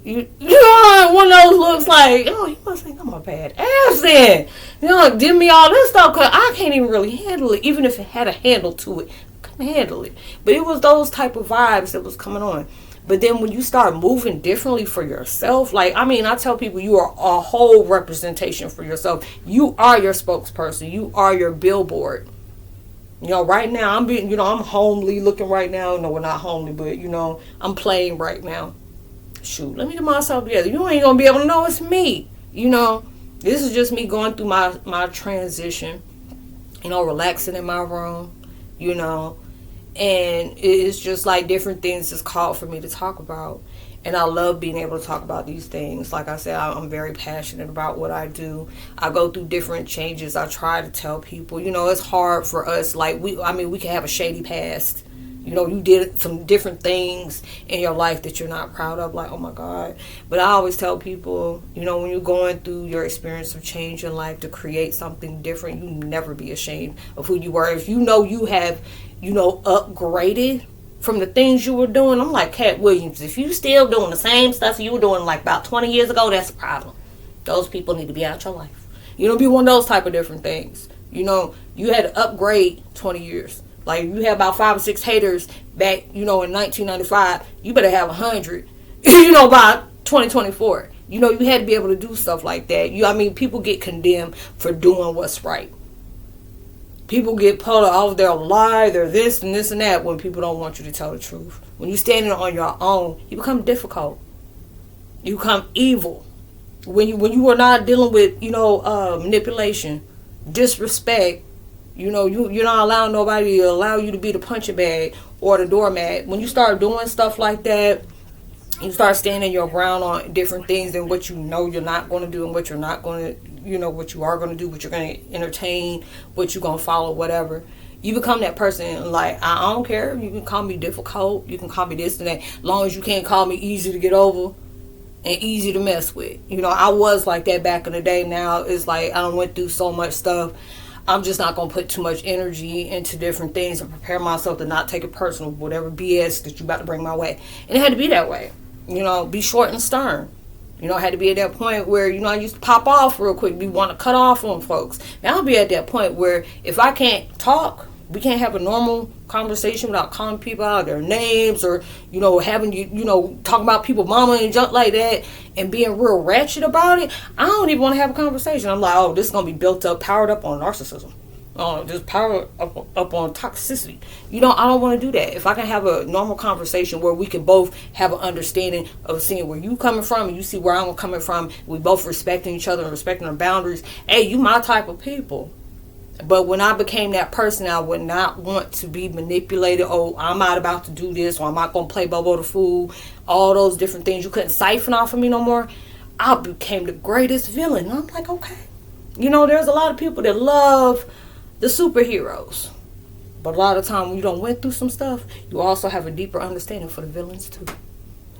You know, one of those looks like, oh, you must think I'm a bad ass then. You know, give me all this stuff, because I can't even really handle it. Even if it had a handle to it, I couldn't handle it. But it was those type of vibes that was coming on. But then when you start moving differently for yourself, like, I tell people you are a whole representation for yourself. You are your spokesperson. You are your billboard. You know, right now, I'm homely looking right now. No, we're not homely, but, you know, I'm playing right now. Shoot, let me get myself together. You ain't going to be able to know it's me. You know, this is just me going through my transition, you know, relaxing in my room, you know. And it's just like different things is called for me to talk about. And I love being able to talk about these things. Like I said, I'm very passionate about what I do. I go through different changes. I try to tell people, you know, it's hard for us. Like, we can have a shady past. You know, you did some different things in your life that you're not proud of. Like, oh my God. But I always tell people, you know, when you're going through your experience of change in life to create something different, you never be ashamed of who you were. If you know you have, you know, upgraded from the things you were doing. I'm like Cat Williams. If you still doing the same stuff you were doing like about 20 years ago, that's a problem. Those people need to be out your life. You know, be one of those type of different things. You know, you had to upgrade 20 years. Like, you had about 5 or 6 haters back, you know, in 1995. You better have 100, you know, by 2024. You know, you had to be able to do stuff like that. People get condemned for doing what's right. People get pulled off their lie, they're this and this and that, when people don't want you to tell the truth. When you're standing on your own, you become difficult. You become evil. When you are not dealing with, you know, manipulation, disrespect, you know, you're not allowing nobody to allow you to be the punching bag or the doormat. When you start doing stuff like that, you start standing your ground on different things and what you know you're not going to do and what you're not going to, you know, what you are going to do, what you're going to entertain, what you're going to follow, whatever. You become that person. Like, I don't care. You can call me difficult. You can call me this and that. As long as you can't call me easy to get over and easy to mess with. You know, I was like that back in the day. Now it's like I done went through so much stuff. I'm just not going to put too much energy into different things and prepare myself to not take it personal, whatever BS that you about to bring my way. And it had to be that way. You know, be short and stern. You know, I had to be at that point where, you know, I used to pop off real quick. We want to cut off on folks. Now I'll be at that point where if I can't talk, we can't have a normal conversation without calling people out their names or, you know, having you know, talking about people's mama and junk like that and being real ratchet about it. I don't even want to have a conversation. I'm like, oh, this is going to be built up, powered up on narcissism. Just power up on toxicity. You know, I don't want to do that. If I can have a normal conversation where we can both have an understanding of seeing where you coming from and you see where I'm coming from, we both respecting each other and respecting our boundaries. Hey, you my type of people. But when I became that person, I would not want to be manipulated. Oh, I'm not about to do this, or I'm not going to play Bobo the Fool. All those different things. You couldn't siphon off of me no more. I became the greatest villain. And I'm like, okay. You know, there's a lot of people that love the superheroes. But a lot of time when you don't went through some stuff, you also have a deeper understanding for the villains too.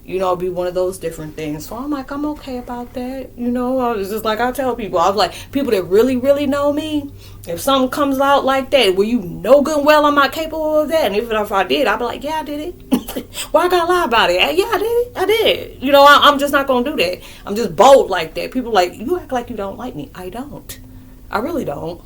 You know, be one of those different things. So I'm like, I'm okay about that. You know, it's just like I tell people. I was like, people that really, really know me, if something comes out like that, well, you know good and well I'm not capable of that. And if I did, I'd be like, yeah, I did it. Why I gotta lie about it? Yeah, I did. You know, I'm just not gonna do that. I'm just bold like that. People like, you act like you don't like me. I don't. I really don't.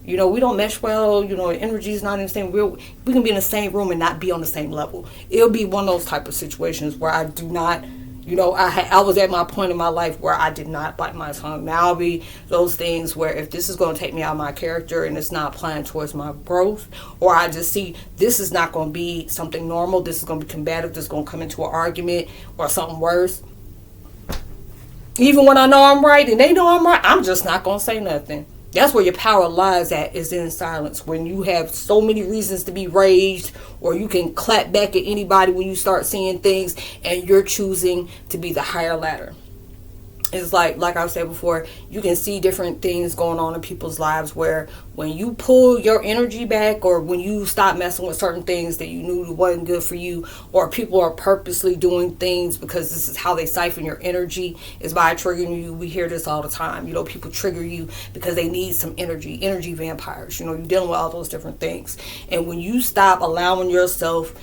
You know, we don't mesh well. You know, energy is not in the same. We can be in the same room and not be on the same level. It'll be one of those type of situations where I do not, you know, I was at my point in my life where I did not bite my tongue. Now I'll be those things where if this is going to take me out of my character and it's not applying towards my growth, or I just see this is not going to be something normal, this is going to be combative, this is going to come into an argument or something worse. Even when I know I'm right and they know I'm right, I'm just not going to say nothing. That's where your power lies at, is in silence. When you have so many reasons to be raged, or you can clap back at anybody when you start seeing things and you're choosing to be the higher ladder. It's like I said before, you can see different things going on in people's lives where when you pull your energy back, or when you stop messing with certain things that you knew wasn't good for you, or people are purposely doing things because this is how they siphon your energy, is by triggering you. We hear this all the time. You know, people trigger you because they need some energy vampires. You know, you're dealing with all those different things. And when you stop allowing yourself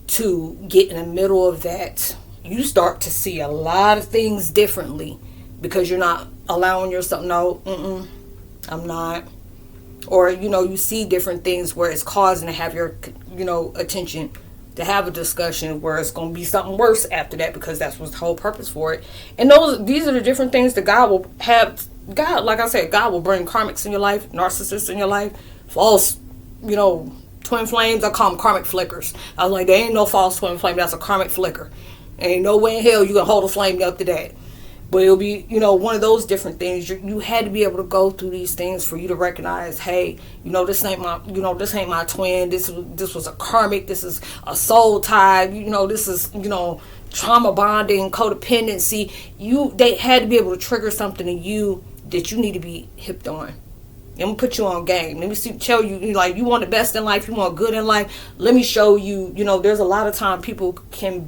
to get in the middle of that, you start to see a lot of things differently. Because you're not allowing yourself, no, I'm not. Or, you know, you see different things where it's causing to have your, you know, attention, to have a discussion where it's going to be something worse after that, because that's what's the whole purpose for it. And these are the different things that God will have. God, like I said, God will bring karmics in your life, narcissists in your life, false, you know, twin flames. I call them karmic flickers. I was like, there ain't no false twin flame. That's a karmic flicker. Ain't no way in hell you can hold a flame up to that. But it'll be, you know, one of those different things. You had to be able to go through these things for you to recognize, hey, you know, this ain't my twin. This was a karmic. This is a soul tie. You know, this is, you know, trauma bonding, codependency. They had to be able to trigger something in you that you need to be hipped on. I'm gonna put you on game. Let me tell you, like, you want the best in life, you want good in life. Let me show you. You know, there's a lot of time people can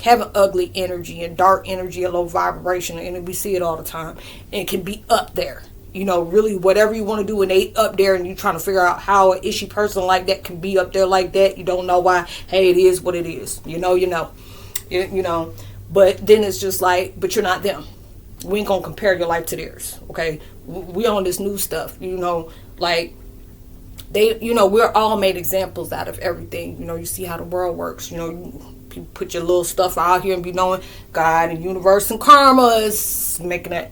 have an ugly energy and dark energy, a low vibration, and we see it all the time. And it can be up there. You know, really whatever you want to do, and they up there, and you're trying to figure out how an ishy person like that can be up there like that. You don't know why. Hey, it is what it is. You know. But then it's just like, but you're not them. We ain't gonna compare your life to theirs. Okay, we on this new stuff. You know, like they. You know, we're all made examples out of everything. You know, you see how the world works. You know. You put your little stuff out here and be knowing God and universe and karma is making that,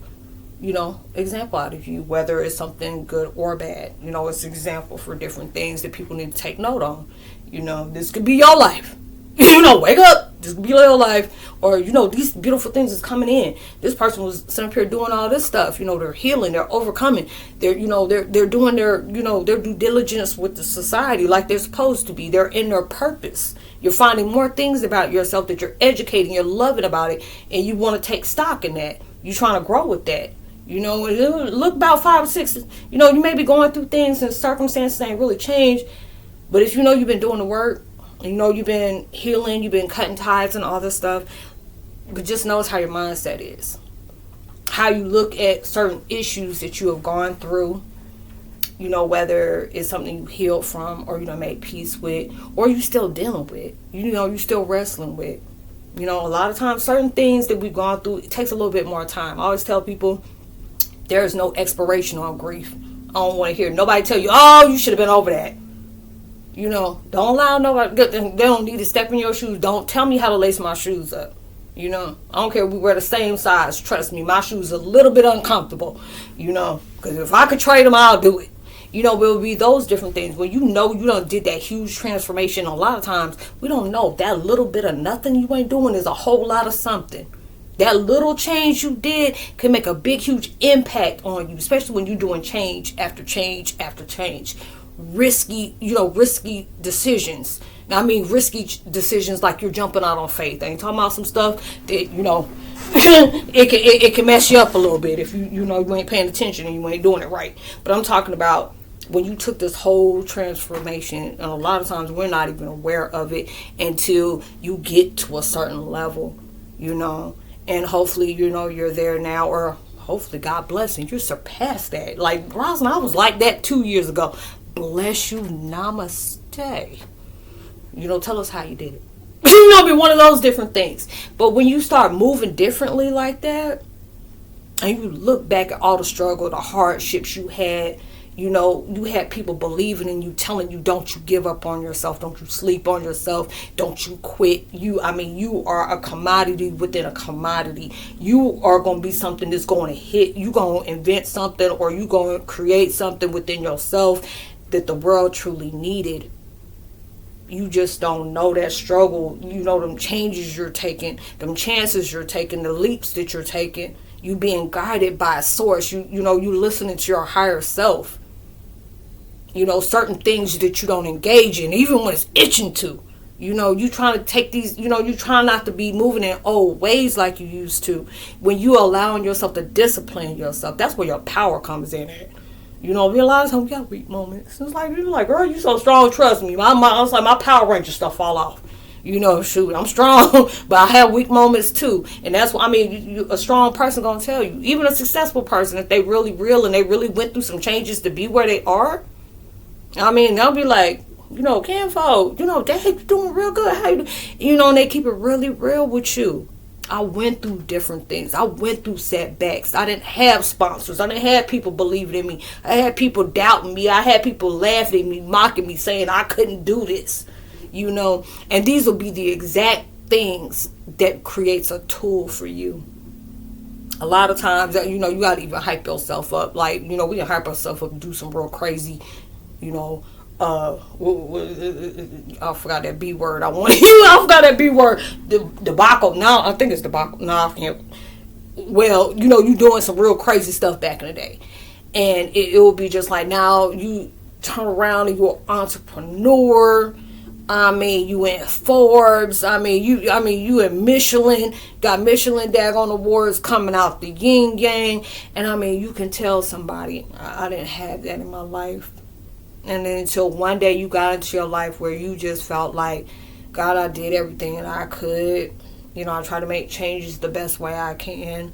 you know, example out of you, whether it's something good or bad. You know, it's an example for different things that people need to take note on. You know, this could be your life. You know, wake up. This could be your life. Or, you know, these beautiful things is coming in. This person was sitting up here doing all this stuff. You know, they're healing. They're overcoming. They're, you know, they're doing their, you know, their due diligence with the society like they're supposed to be. They're in their purpose. You're finding more things about yourself that you're educating. You're loving about it. And you want to take stock in that. You're trying to grow with that. You know, look about 5 or 6. You know, you may be going through things and circumstances ain't really changed. But if you know you've been doing the work, you know you've been healing, you've been cutting ties and all this stuff, but just notice how your mindset is. How you look at certain issues that you have gone through. You know, whether it's something you healed from, or, you know, made peace with, or you still dealing with. You know, you still wrestling with. You know, a lot of times, certain things that we've gone through, it takes a little bit more time. I always tell people, there is no expiration on grief. I don't want to hear nobody tell you, oh, you should have been over that. You know, don't allow nobody, they don't need to step in your shoes. Don't tell me how to lace my shoes up. You know, I don't care if we wear the same size. Trust me, my shoes are a little bit uncomfortable. You know, because if I could trade them, I'll do it. You know, but it would be those different things. When you know you done did that huge transformation, a lot of times we don't know. That little bit of nothing you ain't doing is a whole lot of something. That little change you did can make a big, huge impact on you, especially when you're doing change after change after change. Risky decisions. Now, I mean risky decisions like you're jumping out on faith. I ain't talking about some stuff that, you know, it can mess you up a little bit if you know you ain't paying attention and you ain't doing it right. But I'm talking about when you took this whole transformation, and a lot of times we're not even aware of it until you get to a certain level, you know, and hopefully, you know, you're there now, or hopefully, God bless, and you surpassed that. Like, Roslynn, I was like that 2 years ago. Bless you, namaste. You know, tell us how you did it. Be one of those different things. But when you start moving differently like that, and you look back at all the struggle, the hardships you had, you had people believing in you, telling you, don't you give up on yourself, don't you sleep on yourself, don't you quit. You are a commodity within a commodity. You are going to be something that's going to hit. You going to invent something, or you going to create something within yourself that the world truly needed. You just don't know that struggle. Them changes you're taking, them chances you're taking, the leaps that you're taking. You being guided by a source. You listening to your higher self. Certain things that you don't engage in, even when it's itching to. You trying to take these, you trying not to be moving in old ways like you used to. When you allowing yourself to discipline yourself, that's where your power comes in at. Realize how we got weak moments. It's like, girl, you so strong, trust me. I was like, my Power Ranger stuff fall off. Shoot, I'm strong, but I have weak moments too. And that's what, a strong person gonna tell you. Even a successful person, if they really real and they really went through some changes to be where they are, they'll be like, Kenfo, Dad, you doing real good. How you do? And they keep it really real with you. I went through different things. I went through setbacks. I didn't have sponsors. I didn't have people believing in me. I had people doubting me. I had people laughing at me, mocking me, saying I couldn't do this. And these will be the exact things that creates a tool for you. A lot of times, you got to even hype yourself up. Like, we can hype ourselves up and do some real crazy, I forgot that B word. I forgot that B word. Debacle. No, I think it's debacle. No, I can't. Well, you doing some real crazy stuff back in the day. And it will be just like, now you turn around and you're an entrepreneur. You in Forbes. You in Michelin. Got Michelin daggone awards coming out the yin yang. And you can tell somebody, I didn't have that in my life. And then until one day you got into your life where you just felt like, God, I did everything that I could. I try to make changes the best way I can.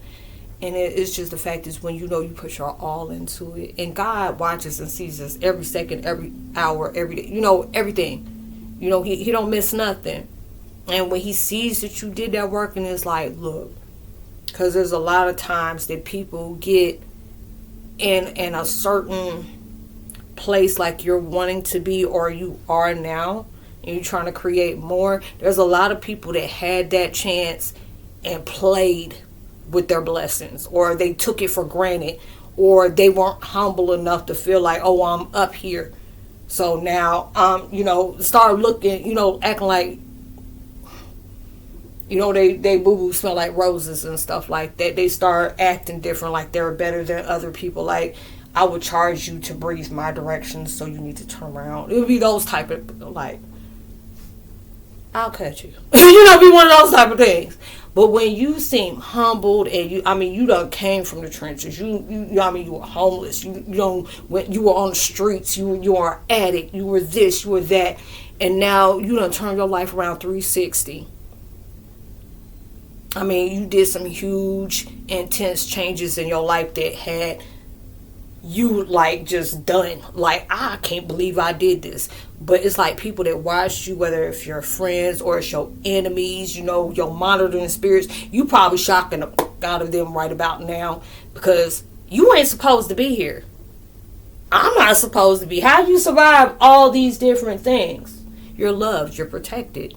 And it's just the fact is when you put your all into it. And God watches and sees us every second, every hour, every day. Everything. He don't miss nothing. And when he sees that you did that work, and it's like, look, because there's a lot of times that people get in a certain place like you're wanting to be, or you are now, and you're trying to create more. There's a lot of people that had that chance and played with their blessings, or they took it for granted, or they weren't humble enough to feel like, oh, I'm up here. So now, start looking, acting like, they boo-boo smell like roses and stuff like that. They start acting different, like they're better than other people. Like, I would charge you to breathe my direction, so you need to turn around. It would be those type of, like, I'll cut you. Be one of those type of things. But when you seem humbled and you done came from the trenches. You were homeless. You were on the streets. You were an addict. You were this, you were that. And now you done turned your life around 360. You did some huge, intense changes in your life that had you like just done. Like, I can't believe I did this. But it's like people that watch you, whether it's your friends or it's your enemies, your monitoring spirits, you probably shocking the out of them right about now, because you ain't supposed to be here. I'm not supposed to be. How you survive all these different things? You're loved. You're protected.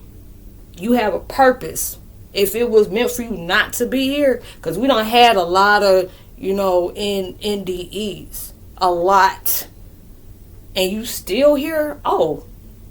You have a purpose. If it was meant for you not to be here, because we done had a lot of in NDEs, a lot, and you still here. Oh,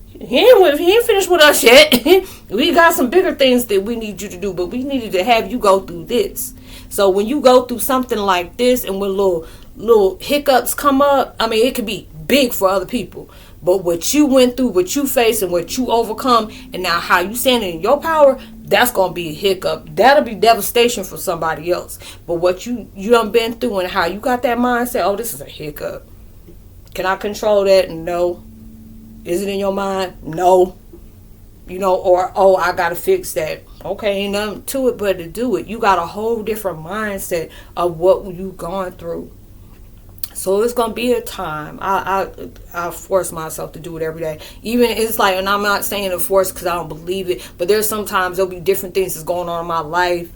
he ain't finished with us yet. We got some bigger things that we need you to do, but we needed to have you go through this. So when you go through something like this, and when little hiccups come up, it could be big for other people, but what you went through, what you faced, and what you overcome, and now how you standing in your power, that's going to be a hiccup. That'll be devastation for somebody else. But what you done been through and how you got that mindset, oh, this is a hiccup. Can I control that? No. Is it in your mind? No. Or, oh, I got to fix that. Okay, ain't nothing to it but to do it. You got a whole different mindset of what you've gone through. So it's gonna be a time. I force myself to do it every day. Even it's like, and I'm not saying to force because I don't believe it, but there's sometimes there'll be different things that's going on in my life,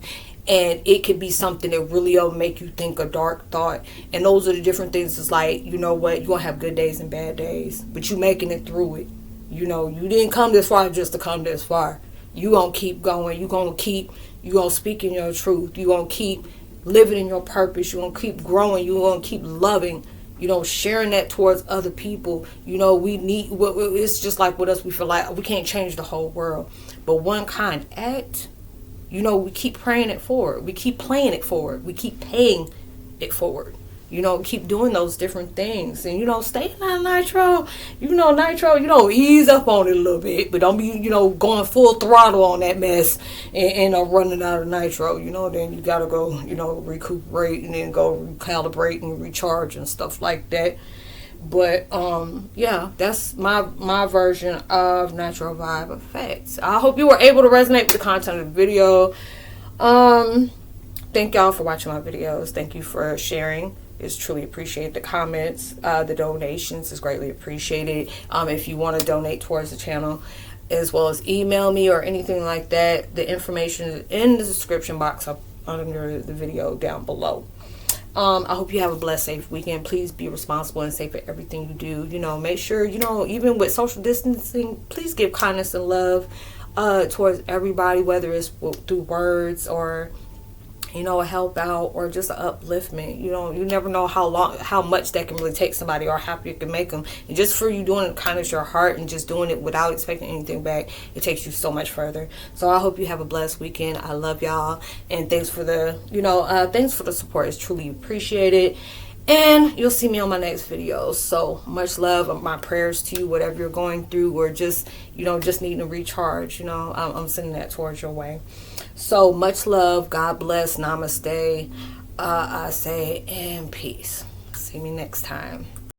and it could be something that really will make you think a dark thought. And those are the different things. It's like, you know what, you're gonna have good days and bad days, but you making it through it. You know, you didn't come this far just to come this far. You gonna keep going. You gonna speak in your truth. You gonna keep living in your purpose. You're going to keep growing. You're going to keep loving, you know, sharing that towards other people. You know, it's just like with us, we feel like we can't change the whole world. But one kind act, you know, we keep praying it forward. We keep playing it forward. We keep paying it forward. You know, keep doing those different things. And, you know, stay on Nitro. You know, Nitro, you know, ease up on it a little bit. But don't be, you know, going full throttle on that mess and running out of Nitro. You know, then you got to go, you know, recuperate and then go recalibrate and recharge and stuff like that. But, yeah, that's my version of Natural Vibe Effects. I hope you were able to resonate with the content of the video. Thank y'all for watching my videos. Thank you for sharing. It's truly appreciated. The comments, the donations is greatly appreciated. If you want to donate towards the channel, as well as email me or anything like that, the information is in the description box up under the video down below. I hope you have a blessed, safe weekend. Please be responsible and safe at everything you do. You know, make sure, you know, even with social distancing, please give kindness and love towards everybody, whether it's through words or, you know, a help out or just an upliftment. You know, you never know how much that can really take somebody or how happy it can make them. And just for you doing it kind of your heart and just doing it without expecting anything back, it takes you so much further. So I hope you have a blessed weekend. I love y'all, and thanks for the, you know, thanks for the support. It's truly appreciated. And you'll see me on my next video. So much love. My prayers to you, whatever you're going through, or just, you know, just needing to recharge. You know, I'm sending that towards your way. So much love. God bless. Namaste. I say, and peace. See me next time.